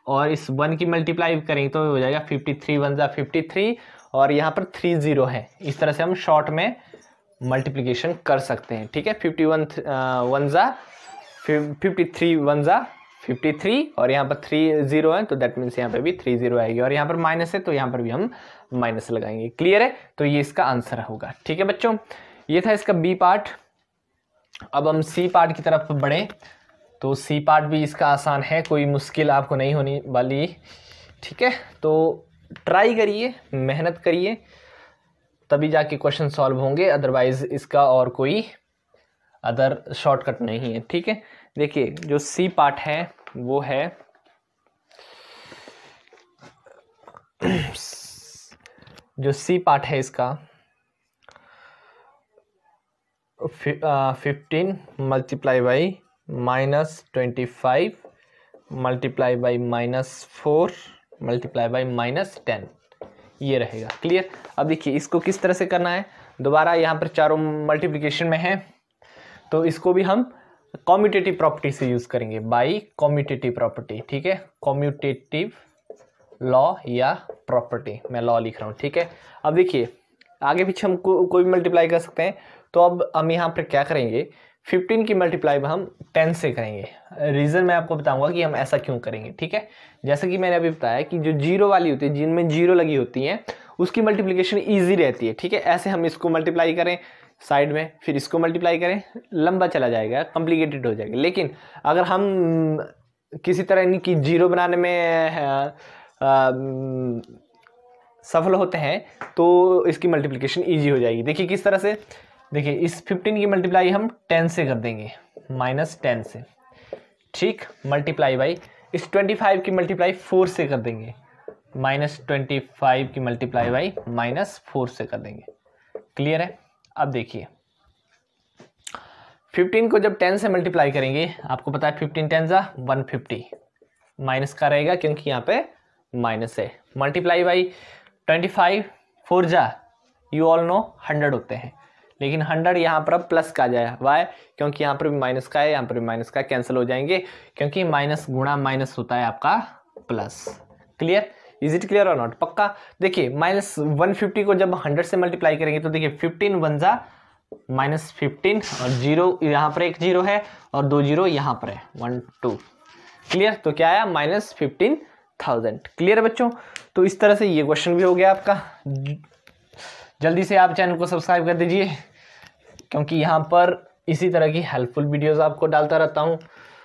[SPEAKER 1] और इस 1 की मल्टीप्लाई करेंगे तो हो जाएगा 53 1 जा 53 और यहाँ पर 3 0 है। इस तरह से हम शॉर्ट में मल्टीप्लिकेशन कर सकते हैं। ठीक है, 51 1 जा 53 1 जा 53 और यहाँ पर 3 0 है तो दैट मीन्स यहाँ पे भी 3 0 आएगी और यहाँ पर माइनस है तो यहाँ पर भी हम माइनस लगाएंगे। क्लियर है, तो ये इसका आंसर होगा। ठीक है बच्चों, ये था इसका बी पार्ट। अब हम सी पार्ट की तरफ बढ़ें तो सी पार्ट भी इसका आसान है, कोई मुश्किल आपको नहीं होने वाली। ठीक है, तो ट्राई करिए, मेहनत करिए, तभी जाके क्वेश्चन सॉल्व होंगे, अदरवाइज इसका और कोई अदर शॉर्टकट नहीं है। ठीक है, देखिए जो सी पार्ट है वो है जो सी पार्ट है इसका 15 multiply by -25 multiply by -4 multiply by -10 ये रहेगा। क्लियर। अब देखिए इसको किस तरह से करना है, दोबारा यहाँ पर चारों मल्टीप्लिकेशन में है तो इसको भी हम कॉम्यूटेटिव प्रॉपर्टी से यूज करेंगे, बाई कॉम्यूटेटिव प्रॉपर्टी। ठीक है, कॉम्यूटेटिव लॉ या प्रॉपर्टी, मैं लॉ लिख रहा हूँ। ठीक है, अब देखिए आगे पीछे हम कोई भी मल्टीप्लाई कर सकते हैं, तो अब हम यहाँ पर क्या करेंगे 15 की मल्टीप्लाई हम 10 से करेंगे। रीज़न मैं आपको बताऊंगा कि हम ऐसा क्यों करेंगे। ठीक है, जैसे कि मैंने अभी बताया कि जो जीरो वाली होती है, जिनमें जीरो लगी होती हैं, उसकी मल्टीप्लिकेशन ईजी रहती है। ठीक है, ऐसे हम इसको मल्टीप्लाई करें साइड में, फिर इसको मल्टीप्लाई करें, लंबा चला जाएगा, कॉम्प्लिकेटेड हो जाएगा। लेकिन अगर हम किसी तरह इनकी जीरो बनाने में सफल होते हैं तो इसकी मल्टीप्लिकेशन ईजी हो जाएगी। देखिए किस तरह से, देखिए इस 15 की मल्टीप्लाई हम 10 से कर देंगे, -10 से। ठीक, मल्टीप्लाई बाई इस 25 की मल्टीप्लाई 4 से कर देंगे, -25 की मल्टीप्लाई बाई -4 से कर देंगे। क्लियर है। अब देखिए 15 को जब 10 से मल्टीप्लाई करेंगे, आपको पता है 15 10 जा 150, माइनस का रहेगा क्योंकि यहाँ पे माइनस है। मल्टीप्लाई बाई 25 4 जा यू ऑल नो 100 होते हैं, लेकिन 100 यहाँ पर अब प्लस का आ जाएगा। वाई? क्योंकि यहाँ पर भी माइनस का है, यहाँ पर भी माइनस का, कैंसिल हो जाएंगे क्योंकि माइनस गुणा माइनस होता है आपका plus. Clear? Is it clear और नॉट? पक्का। देखिए -150 को जब 100 से मल्टीप्लाई करेंगे तो देखिए 15 1 जा -15 और जीरो यहाँ पर एक जीरो है और 2 जीरो यहाँ पर है 1 2। क्लियर? तो क्या आया -15,000। क्लियर है बच्चों? तो इस तरह से ये क्वेश्चन भी हो गया आपका। जल्दी से आप चैनल को सब्सक्राइब कर दीजिए क्योंकि यहाँ पर इसी तरह की हेल्पफुल वीडियोस आपको डालता रहता हूँ।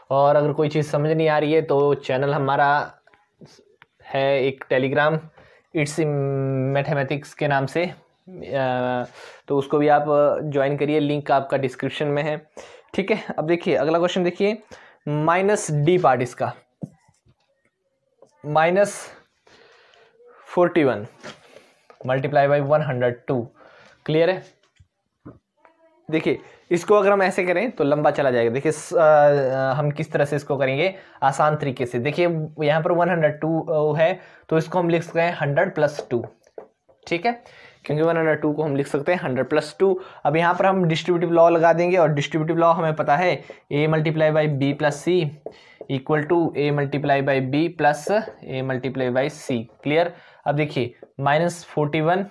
[SPEAKER 1] और अगर कोई चीज़ समझ नहीं आ रही है तो चैनल हमारा है एक टेलीग्राम, इट्स मैथमेटिक्स के नाम से, तो उसको भी आप ज्वाइन करिए, लिंक आपका डिस्क्रिप्शन में है। ठीक है, अब देखिए अगला क्वेश्चन देखिए, -d पार्ट इसका -41 मल्टीप्लाई बाई 102। क्लियर है। देखिए इसको अगर हम ऐसे करें तो लंबा चला जाएगा। देखिए हम किस तरह से इसको करेंगे आसान तरीके से। देखिए यहाँ पर 102 है तो इसको हम लिख सकते हैं 100 + 2। ठीक है, क्योंकि 102 को हम लिख सकते हैं 100 + 2। अब यहाँ पर हम डिस्ट्रीब्यूटिव लॉ लगा देंगे और डिस्ट्रीब्यूटिव लॉ हमें पता है a multiply by b + c equal to a multiply by b + a multiply by c। Clear. अब देखिए -41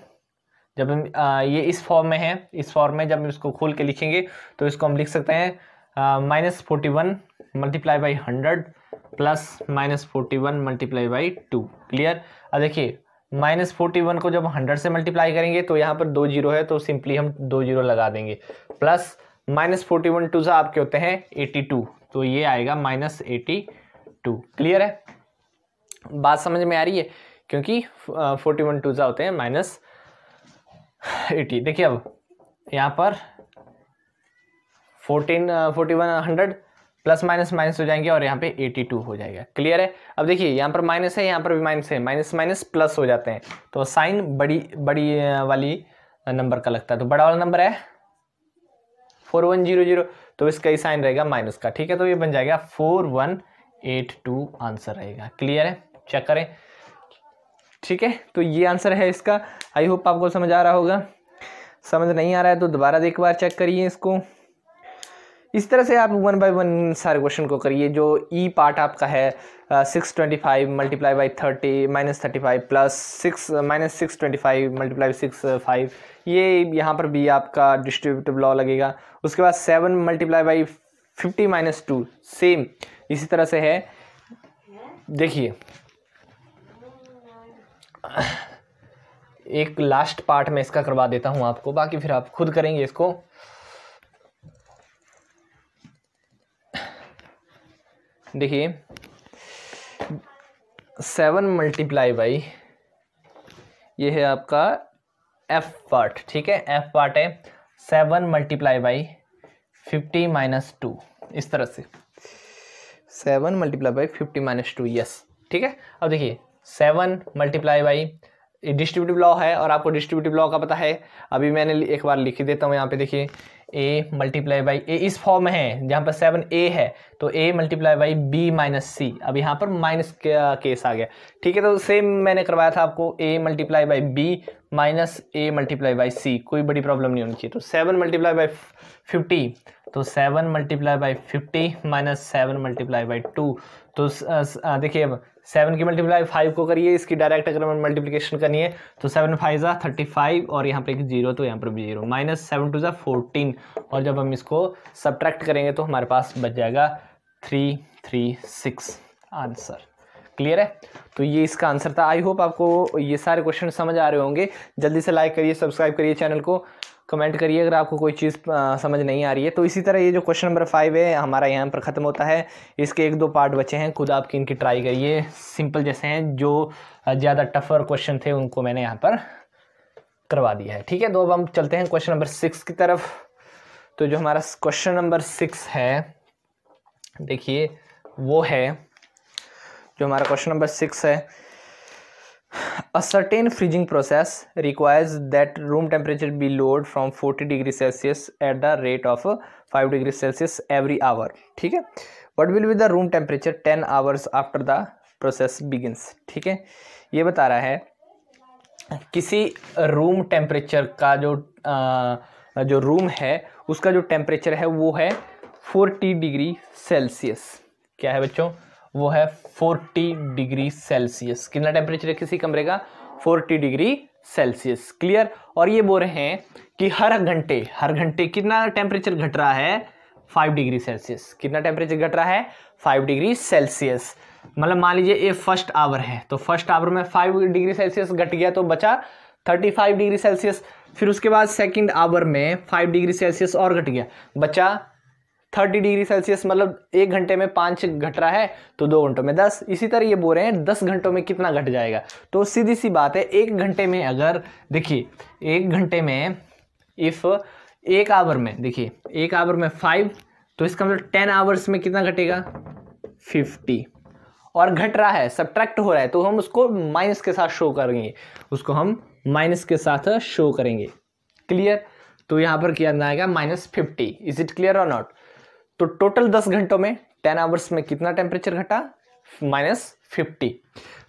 [SPEAKER 1] जब हम ये इस फॉर्म में है, इस फॉर्म में जब हम इसको खोल के लिखेंगे तो इसको हम लिख सकते हैं -41 multiply by 100 plus -41 multiply by 2। Clear. अब देखिए -41 को जब 100 से मल्टीप्लाई करेंगे तो यहाँ पर 2 जीरो है तो सिंपली हम 2 जीरो लगा देंगे, प्लस -41 2 आपके होते हैं 82 तो ये आएगा -82। क्लियर है, बात समझ में आ रही है? क्योंकि 41 2 होते हैं -80। देखिए अब यहाँ पर 4100 प्लस माइनस माइनस हो जाएंगे और यहाँ पे 82 हो जाएगा। क्लियर है। अब देखिए यहाँ पर माइनस है, यहाँ पर भी माइनस है, माइनस माइनस प्लस हो जाते हैं तो साइन बड़ी वाली नंबर का लगता है। तो बड़ा वाला नंबर है 4100 तो इसका ही साइन रहेगा माइनस का। ठीक है, तो ये बन जाएगा 4100 82 आंसर रहेगा। क्लियर है, चेक करें। ठीक है, तो ये आंसर है इसका। आई होप आपको समझ आ रहा होगा। समझ नहीं आ रहा है तो दोबारा एक बार चेक करिए इसको। इस तरह से आप 1 बाय 1 सारे क्वेश्चन को करिए। जो ई पार्ट आपका है 625 multiply by 30 minus 35 plus 6 minus 625 multiply 65, ये यहाँ पर भी आपका डिस्ट्रीब्यूटिव लॉ लगेगा। उसके बाद 7 मल्टीप्लाई बाई 50 माइनस 2 सेम इसी तरह से है। देखिए एक लास्ट पार्ट में इसका करवा देता हूँ आपको, बाकी फिर आप खुद करेंगे इसको। देखिए 7 मल्टीप्लाई बाई, ये है आपका एफ पार्ट। ठीक है, एफ पार्ट है 7 मल्टीप्लाई बाई 50 माइनस 2, इस तरह से 7 मल्टीप्लाई बाई 50 माइनस 2, यस। ठीक है, अब देखिए 7 मल्टीप्लाई बाई डिस्ट्रीब्यूटिव लॉ है और आपको डिस्ट्रीब्यूटिव लॉ का पता है। अभी मैंने एक बार लिख देता हूँ यहाँ पे। देखिए a मल्टीप्लाई बाई ए इस फॉर्म में है जहाँ पर 7a है, तो a multiply by b minus c. अब यहाँ पर माइनस का केस आ गया। ठीक है, तो सेम मैंने करवाया था आपको a multiply by b minus a multiply by c, कोई बड़ी प्रॉब्लम नहीं होनी चाहिए। तो 7 मल्टीप्लाई बाई 50, तो 7 multiply by 50 minus 7 multiply by 2। तो देखिए अब 7 की मल्टीप्लाई 5 को करिए, इसकी डायरेक्ट अगर मल्टीप्लिकेशन करनी है तो 7 5 ज़ा 35 और यहाँ पर एक 0 तो यहाँ पर भी 0 माइनस 7 2 ज़ा 14, और जब हम इसको सब्ट्रैक्ट करेंगे तो हमारे पास बच जाएगा 336 आंसर। क्लियर है, तो ये इसका आंसर था। आई होप आपको ये सारे क्वेश्चन समझ आ रहे होंगे। जल्दी से लाइक करिए, सब्सक्राइब करिए चैनल को, कमेंट करिए अगर आपको कोई चीज़ समझ नहीं आ रही है। तो इसी तरह ये जो क्वेश्चन नंबर 5 है हमारा यहाँ पर ख़त्म होता है। इसके 1-2 पार्ट बचे हैं, खुद आपकी इनकी ट्राई करिए। सिंपल जैसे हैं, जो ज़्यादा टफर क्वेश्चन थे उनको मैंने यहाँ पर करवा दिया है। ठीक है, तो अब हम चलते हैं क्वेश्चन नंबर 6 की तरफ। तो जो हमारा क्वेश्चन नंबर 6 है, देखिए वो है जो हमारा क्वेश्चन नंबर 6 है, A certain freezing process requires that room temperature be lowered from 40 degree Celsius at the rate of 5 degree Celsius every hour. ठीक है, what will be the room temperature 10 hours after the process begins? ठीक है, ये बता रहा है किसी रूम टेम्परेचर का जो रूम है उसका जो टेम्परेचर है वो है 40 डिग्री सेल्सियस। क्या है बच्चों, वो है 40 डिग्री सेल्सियस। कितना टेम्परेचर है किसी कमरे का? 40 डिग्री सेल्सियस। क्लियर। और ये बोल रहे हैं कि हर घंटे कितना टेम्परेचर घट रहा है? 5 डिग्री सेल्सियस। कितना टेम्परेचर घट रहा है? 5 डिग्री सेल्सियस। मतलब मान लीजिए ये फर्स्ट आवर है, तो फर्स्ट आवर में 5 डिग्री सेल्सियस घट गया तो बचा 35 डिग्री सेल्सियस। फिर उसके बाद सेकंड आवर में 5 डिग्री सेल्सियस और घट गया, बचा 30 डिग्री सेल्सियस। मतलब 1 घंटे में 5 घट रहा है तो 2 घंटों में 10। इसी तरह ये बोल रहे हैं 10 घंटों में कितना घट जाएगा। तो सीधी सी बात है, 1 घंटे में अगर देखिए 1 घंटे में इफ 1 आवर में देखिए 1 आवर में 5, तो इसका मतलब 10 आवर्स में कितना घटेगा? 50। और घट रहा है, सब्ट्रैक्ट हो रहा है, तो हम उसको माइनस के साथ शो करेंगे, उसको हम माइनस के साथ शो करेंगे। क्लियर। तो यहां पर क्या आएगा? -50। इज इट क्लियर और नॉट? तो टोटल 10 घंटों में 10 आवर्स में कितना टेम्परेचर घटा? -50।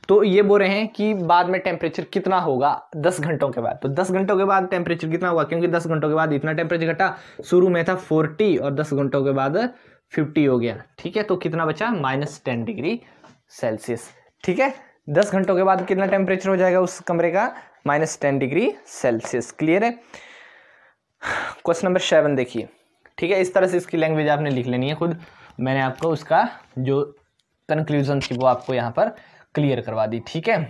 [SPEAKER 1] तो ये बोल रहे हैं कि बाद में टेम्परेचर कितना होगा 10 घंटों के बाद। तो 10 घंटों के बाद टेम्परेचर कितना होगा? क्योंकि 10 घंटों के बाद इतना टेम्परेचर घटा, शुरू में था 40 और 10 घंटों के बाद 50 हो गया। ठीक है, तो कितना बचा? -10 डिग्री सेल्सियस। ठीक है, 10 घंटों के बाद कितना टेम्परेचर हो जाएगा उस कमरे का? -10 डिग्री सेल्सियस। क्लियर है। क्वेश्चन नंबर 7 देखिए। ठीक है, इस तरह से इसकी लैंग्वेज आपने लिख लेनी है खुद। मैंने आपको उसका जो कंक्लूजन थी वो आपको यहाँ पर क्लियर करवा दी। ठीक है,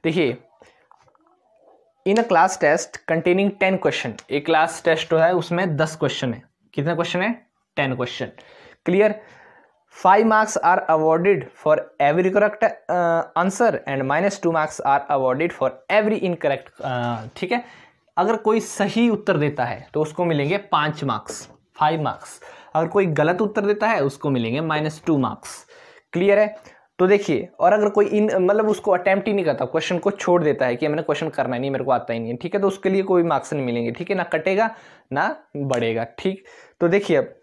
[SPEAKER 1] देखिए in a class test containing 10 question, एक क्लास टेस्ट है उसमें 10 क्वेश्चन है। कितने क्वेश्चन है? 10 question. Clear. 5 marks are awarded for every correct answer and -2 marks are awarded for every incorrect। ठीक है, अगर कोई सही उत्तर देता है तो उसको मिलेंगे 5 मार्क्स, 5 मार्क्स। अगर कोई गलत उत्तर देता है उसको मिलेंगे -2 मार्क्स। क्लियर है। तो देखिए, और अगर कोई मतलब उसको अटेम्प्ट ही नहीं करता, क्वेश्चन को छोड़ देता है कि मैंने क्वेश्चन करना ही नहीं, मेरे को आता ही नहीं है, ठीक है, तो उसके लिए कोई मार्क्स नहीं मिलेंगे। ठीक है, ना कटेगा ना बढ़ेगा। ठीक, तो देखिए अब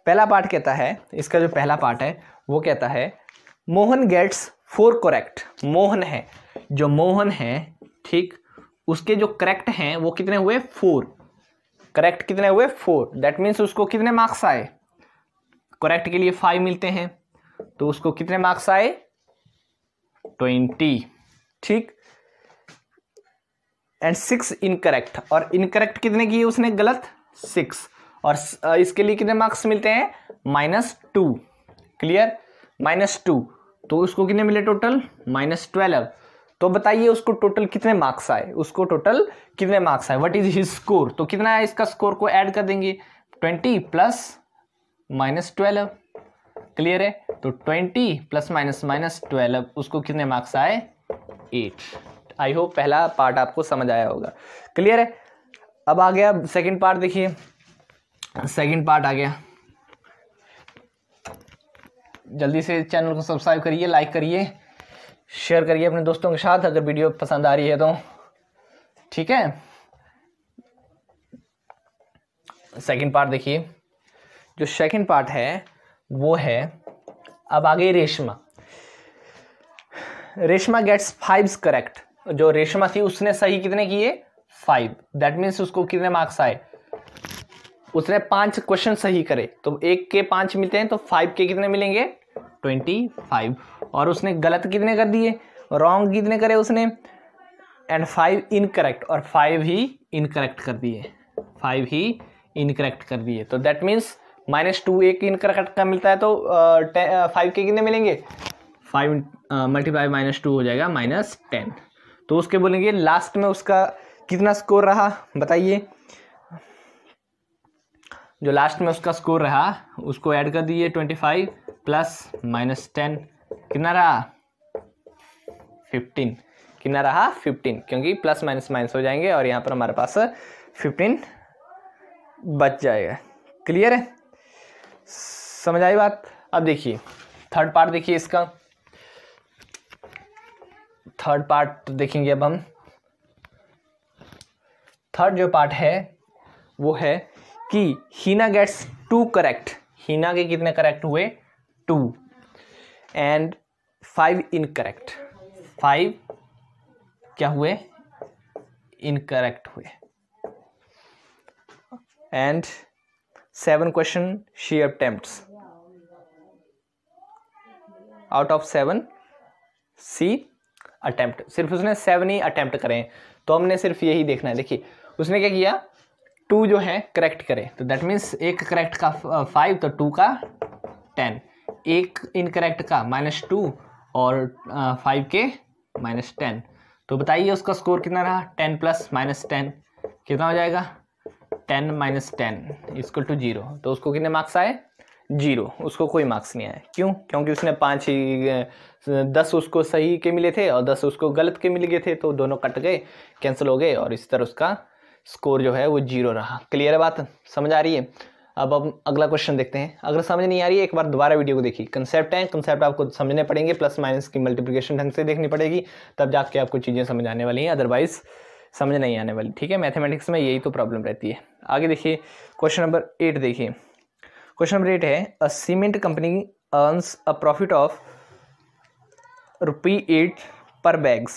[SPEAKER 1] पहला पार्ट कहता है, इसका जो पहला पार्ट है वो कहता है मोहन गेट्स 4 करेक्ट। मोहन है, जो मोहन है, ठीक, उसके जो करेक्ट हैं वो कितने हुए? 4। करेक्ट कितने हुए? 4। दैट मीन्स उसको कितने मार्क्स आए? करेक्ट के लिए 5 मिलते हैं, तो उसको कितने मार्क्स आए? 20, ठीक। एंड 6 इनकरेक्ट, और इनकरेक्ट कितने किए उसने? गलत 6, और इसके लिए कितने मार्क्स मिलते हैं? -2। क्लियर? -2, तो उसको कितने मिले टोटल? -12। तो बताइए उसको टोटल कितने मार्क्स आए? उसको टोटल कितने मार्क्स आए? What is his score? तो कितना है इसका स्कोर को ऐड कर देंगे, 20 प्लस -12। क्लियर है? तो 20 प्लस -12, उसको कितने मार्क्स आए? 8। आई होप पहला पार्ट आपको समझ आया होगा। क्लियर है? अब आ गया सेकंड पार्ट। देखिए सेकंड पार्ट आ गया। जल्दी से चैनल को सब्सक्राइब करिए, लाइक करिए, शेयर करिए अपने दोस्तों के साथ अगर वीडियो पसंद आ रही है तो, ठीक है। सेकंड पार्ट देखिए, जो सेकंड पार्ट है वो है, अब आ गई रेशमा। Reshma gets 5 correct. जो रेशमा थी उसने सही कितने किए? 5। दैट मीन्स उसको कितने मार्क्स आए? उसने 5 क्वेश्चन सही करे, तो 1 के 5 मिलते हैं, तो 5 के कितने मिलेंगे? 25। और उसने गलत कितने कर दिए? रॉन्ग कितने करे उसने? एंड 5 इनकरेक्ट, और 5 ही इनकरेक्ट कर दिए, 5 ही इनकरेक्ट कर दिए। तो दैट मीन्स -2 एक इनकरेक्ट का मिलता है, तो 5 के कितने मिलेंगे? 5 मल्टीप्लाई -2 हो जाएगा -10। तो उसके बोलेंगे लास्ट में उसका कितना स्कोर रहा? बताइए। जो लास्ट में उसका स्कोर रहा उसको ऐड कर दिए, 25 प्लस -10 कितना रहा? 15। कितना रहा? 15, क्योंकि प्लस माइनस माइनस हो जाएंगे और यहाँ पर हमारे पास 15 बच जाएगा। क्लियर है? समझ आई बात? अब देखिए थर्ड पार्ट। देखिए इसका थर्ड पार्ट देखेंगे अब हम। थर्ड जो पार्ट है वो है कि हीना गेट्स 2 करेक्ट। हीना के कितने करेक्ट हुए? 2 एंड 5 इनकरेक्ट। 5 क्या हुए? इनकरेक्ट हुए। And 7 question she attempts, out of 7 she attempt. सिर्फ उसने 7 ही अटेम्प्ट करें, तो हमने सिर्फ यही देखना है। देखिए उसने क्या किया, 2 जो है करेक्ट करे, तो दैट मीन्स एक करेक्ट का 5, तो 2 का 10, एक इनकरेक्ट का -2 और 5 के -10। तो बताइए उसका स्कोर कितना रहा? 10 प्लस -10 कितना हो जाएगा? 10 - 10 इक्वल टू 0। तो उसको कितने मार्क्स आए? 0। उसको कोई मार्क्स नहीं आए। क्यों? क्योंकि उसने 10 उसको सही के मिले थे और 10 उसको गलत के मिल गए थे, तो दोनों कट गए, कैंसिल हो गए, और इस तरह उसका स्कोर जो है वो 0 रहा। क्लियर है बात? समझ आ रही है? अब हम अगला क्वेश्चन देखते हैं। अगर समझ नहीं आ रही है एक बार दोबारा वीडियो को देखिए। कंसेप्ट है, कंसेप्ट आपको समझने पड़ेंगे, प्लस माइनस की मल्टीप्लिकेशन ढंग से देखनी पड़ेगी, तब जाके आपको चीज़ें समझ आने वाली हैं, अदरवाइज समझ नहीं आने वाली। ठीक है, मैथमेटिक्स में यही तो प्रॉब्लम रहती है। आगे देखिए क्वेश्चन नंबर 8 देखिए। क्वेश्चन नंबर 8 है, a cement company earns a profit of ₹8 per bags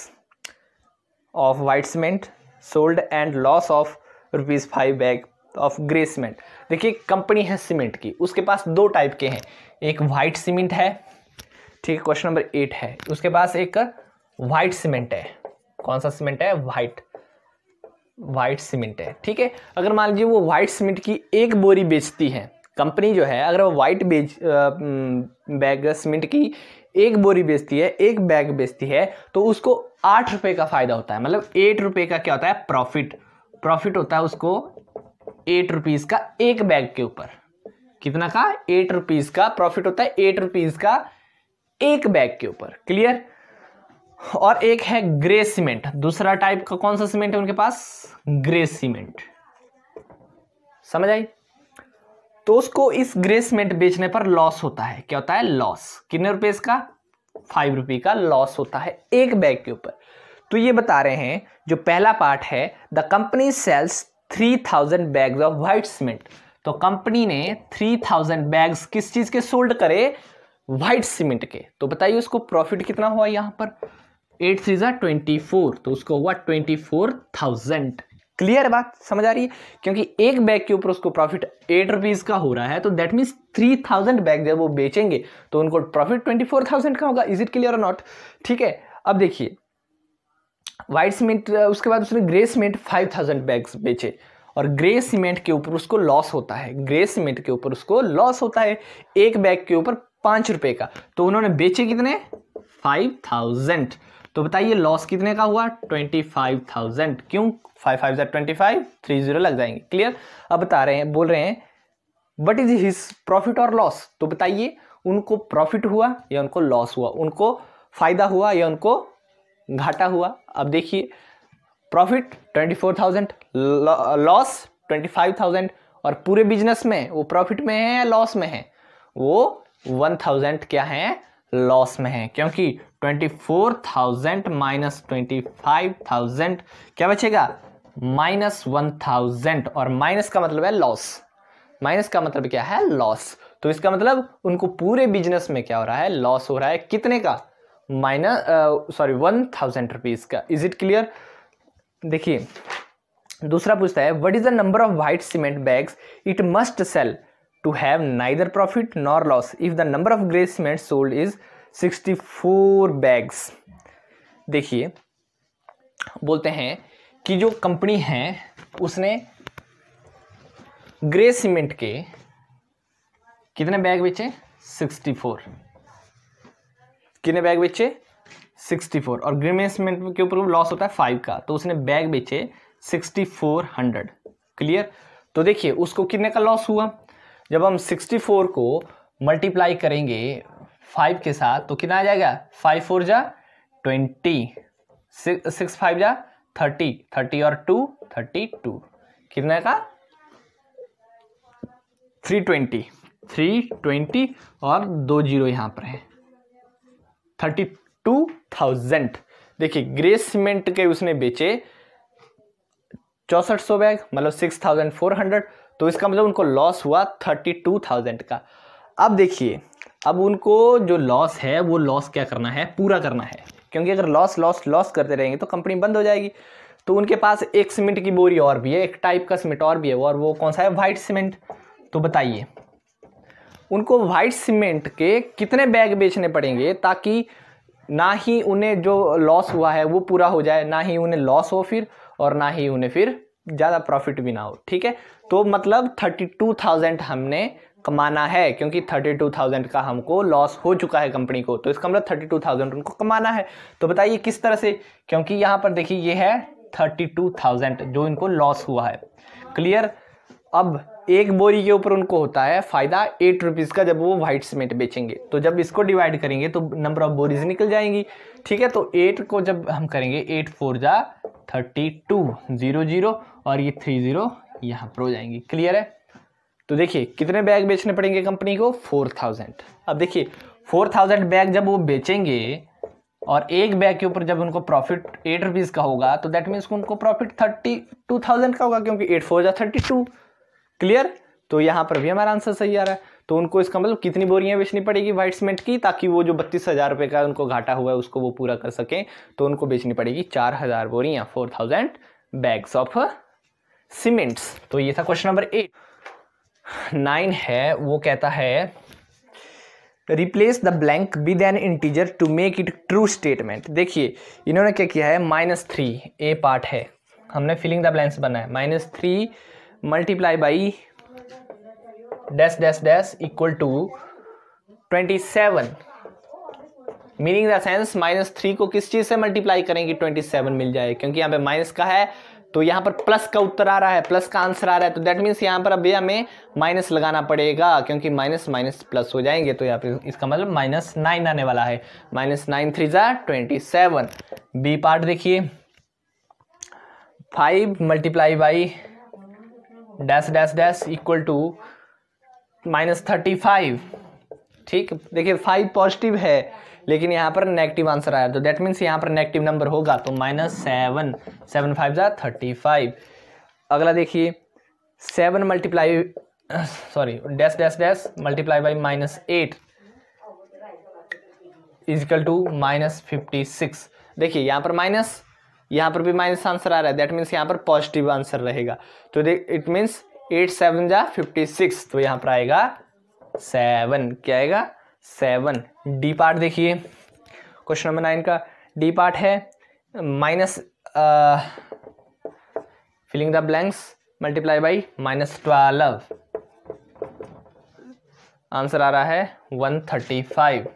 [SPEAKER 1] of white cement sold and loss of ₹5 bag of grey cement. देखिए कंपनी है सीमेंट की, उसके पास 2 टाइप के हैं, एक वाइट सीमेंट है, ठीक है, क्वेश्चन नंबर 8 है। उसके पास एक वाइट सीमेंट है। कौन सा सीमेंट है? वाइट सीमेंट है। ठीक है, अगर मान लीजिए वो वाइट सीमेंट की एक बोरी बेचती है, कंपनी जो है अगर वो वाइट बैग सीमेंट की एक बोरी बेचती है, एक बैग बेचती है, तो उसको 8 रुपए का फायदा होता है। मतलब 8 रुपए का क्या होता है? प्रॉफिट होता है उसको 8 रुपीज का एक बैग के ऊपर। कितना का? 8 रुपीज का प्रॉफिट होता है, 8 रुपीज का एक बैग के ऊपर। क्लियर? और एक है ग्रे सीमेंट। दूसरा टाइप का कौन सा सीमेंट है उनके पास? Grey cement. समझ आई? तो उसको इस ग्रे सीमेंट बेचने पर लॉस होता है। क्या होता है? लॉस। कितने रुपए का? 5 रुपए का लॉस होता है एक बैग के ऊपर। तो ये बता रहे हैं, जो पहला पार्ट है, the company sells 3000 bags of white cement. तो कंपनी ने 3000 बैग्स किस चीज के सोल्ड करे, व्हाइट सीमेंट के। तो बताइए उसको प्रॉफिट कितना हुआ यहाँ पर, 8 3 24, तो उसको हुआ 24,000। क्लियर बात समझ आ रही है, क्योंकि एक बैग के ऊपर उसको प्रॉफिट 8 रुपीज का हो रहा है, तो दैट मीन्स 3000 बैग जब वो बेचेंगे तो उनको प्रॉफिट 24,000 का होगा। इज इट क्लियर और नॉट? ठीक है, अब देखिए व्हाइट सीमेंट, उसके बाद उसने ग्रे सीमेंट 5000 बैग्स बेचे, और ग्रे सीमेंट के ऊपर उसको लॉस होता है, ग्रे सीमेंट के ऊपर उसको लॉस होता है एक बैग के ऊपर 5 रुपए का। तो उन्होंने बेचे कितने, 5000। तो बताइए लॉस कितने का हुआ, 25,000। क्यों, 5 5 25, 30 लग जाएंगे। क्लियर? अब बता रहे हैं, बोल रहे हैं व्हाट इज हिज प्रॉफिट और लॉस। तो बताइए उनको प्रॉफिट हुआ या उनको लॉस हुआ, उनको फायदा हुआ या उनको घाटा हुआ। अब देखिए प्रॉफिट 24,000, लॉस 25,000, और पूरे बिजनेस में वो प्रॉफिट में है या लॉस में है, वो 1000 क्या है, लॉस में है, क्योंकि 24,000 माइनस 25,000 क्या बचेगा, -1000, और माइनस का मतलब है लॉस, माइनस का मतलब क्या है, लॉस। तो इसका मतलब उनको पूरे बिजनेस में क्या हो रहा है, लॉस हो रहा है, कितने का, 1000 रुपीज का। Is it clear? देखिए दूसरा पूछता है what is the number of white cement bags it must sell to have neither profit nor loss if the number of grey cement sold is 64 bags. देखिए बोलते हैं कि जो कंपनी है उसने ग्रे सीमेंट के कितने बैग बेचे, 64। कितने बैग बेचे, 64, और ग्रे सीमेंट के ऊपर लॉस होता है 5 का, तो उसने बैग बेचे 6400। क्लियर? तो देखिए उसको कितने का लॉस हुआ, जब हम 64 को मल्टीप्लाई करेंगे 5 के साथ तो कितना आ जाएगा, 5 4 जा 20, 6 5 जा 30, 30 और 2 32, कितने का 320 और 2 जीरो यहां पर है, 32,000। देखिए ग्रे सीमेंट के उसने बेचे 6400 बैग, मतलब 6400, तो इसका मतलब उनको लॉस हुआ 32,000 का। अब देखिए अब उनको जो लॉस है वो लॉस क्या करना है, पूरा करना है, क्योंकि अगर लॉस लॉस लॉस करते रहेंगे तो कंपनी बंद हो जाएगी। तो उनके पास एक सीमेंट की बोरी और भी है, एक टाइप का सीमेंट और भी है, और वो कौन सा है, व्हाइट सीमेंट। तो बताइए उनको व्हाइट सीमेंट के कितने बैग बेचने पड़ेंगे ताकि ना ही उन्हें जो लॉस हुआ है वो पूरा हो जाए, ना ही उन्हें लॉस हो फिर, और ना ही उन्हें फिर ज़्यादा प्रॉफिट भी ना हो। ठीक है, तो मतलब 32,000 हमने कमाना है, क्योंकि 32,000 का हमको लॉस हो चुका है कंपनी को, तो इसका मतलब 32,000 उनको कमाना है। तो बताइए किस तरह से, क्योंकि यहाँ पर देखिए ये है 32,000 जो इनको लॉस हुआ है। क्लियर? अब एक बोरी के ऊपर उनको होता है फायदा 8 रुपीज़ का जब वो व्हाइट सीमेंट बेचेंगे, तो जब इसको डिवाइड करेंगे तो नंबर ऑफ बोरीज निकल जाएंगी। ठीक है, तो 8 को जब हम करेंगे 8 4 जा 32, 0 0 और ये 30 यहाँ पर हो जाएंगी। क्लियर है? तो देखिए कितने बैग बेचने पड़ेंगे कंपनी को, 4000। अब देखिए 4000 बैग जब वो बेचेंगे और एक बैग के ऊपर जब उनको प्रॉफिट 8 रुपीज़ का होगा तो दैट मीन्स उनको प्रॉफिट 32,000 का होगा, क्योंकि 8 4 जा 32। क्लियर? तो यहाँ पर भी हमारा आंसर सही आ रहा है। तो उनको इसका मतलब कितनी बोरियां बेचनी पड़ेगी व्हाइट सीमेंट की, ताकि वो जो 32,000 रुपये का उनको घाटा हुआ है उसको वो पूरा कर सकें, तो उनको बेचनी पड़ेगी 4000 बोरियां, 4000 बैग्स ऑफ सीमेंट्स। तो ये था क्वेश्चन नंबर 8। 9 है, वो कहता है replace the blank with an integer to make it true statement. देखिए इन्होंने क्या किया है, -3 ए पार्ट है, हमने फिलिंग द ब्लैंक्स बना है, -3 multiply by dash dash dash equal to 27, meaning the sense -3 को किस चीज से मल्टीप्लाई करेंगे 27 मिल जाए, क्योंकि यहाँ पे माइनस का है तो यहाँ पर प्लस का उत्तर आ रहा है, प्लस का आंसर आ रहा है, तो दैट मीन्स यहाँ पर अब हमें माइनस लगाना पड़ेगा, क्योंकि माइनस माइनस प्लस हो जाएंगे, तो यहाँ पे इसका मतलब -9 आने वाला है, -9 3 जा 27। बी पार्ट देखिए 5 multiply by dash dash dash equal to -35। ठीक, देखिए 5 पॉजिटिव है लेकिन यहाँ पर नेगेटिव आंसर आया, तो दैट मीन्स यहाँ पर नेगेटिव नंबर होगा, तो -7 7 5 जा 35। अगला देखिए 7 multiply sorry dash dash dash multiply by -8 equal to -56। देखिए यहाँ पर माइनस, यहाँ पर भी माइनस आंसर आ रहा है, दैट मीन्स यहाँ पर पॉजिटिव आंसर रहेगा। तो देख इट मीन्स 8 7 जा 56, तो यहाँ पर आएगा 7। क्या आएगा? 7। डी पार्ट देखिए, क्वेश्चन नंबर 9 का डी पार्ट है minus filling the blanks multiply by -12, answer आ रहा है 135।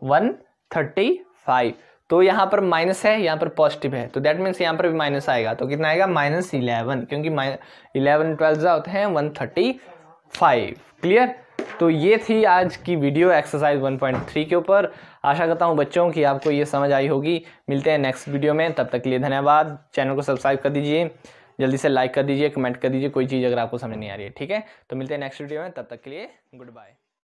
[SPEAKER 1] 135। तो यहाँ पर माइनस है, यहाँ पर पॉजिटिव है, तो दैट मीन्स यहाँ पर भी माइनस आएगा, तो कितना आएगा? -11, क्योंकि 11 12 होते हैं 135। क्लियर? तो ये थी आज की वीडियो एक्सरसाइज 1.3 के ऊपर। आशा करता हूँ बच्चों कि आपको ये समझ आई होगी। मिलते हैं नेक्स्ट वीडियो में, तब तक के लिए धन्यवाद। चैनल को सब्सक्राइब कर दीजिए, जल्दी से लाइक कर दीजिए, कमेंट कर दीजिए कोई चीज़ अगर आपको समझ नहीं आ रही है। ठीक है, तो मिलते हैं नेक्स्ट वीडियो में, तब तक के लिए गुड बाय।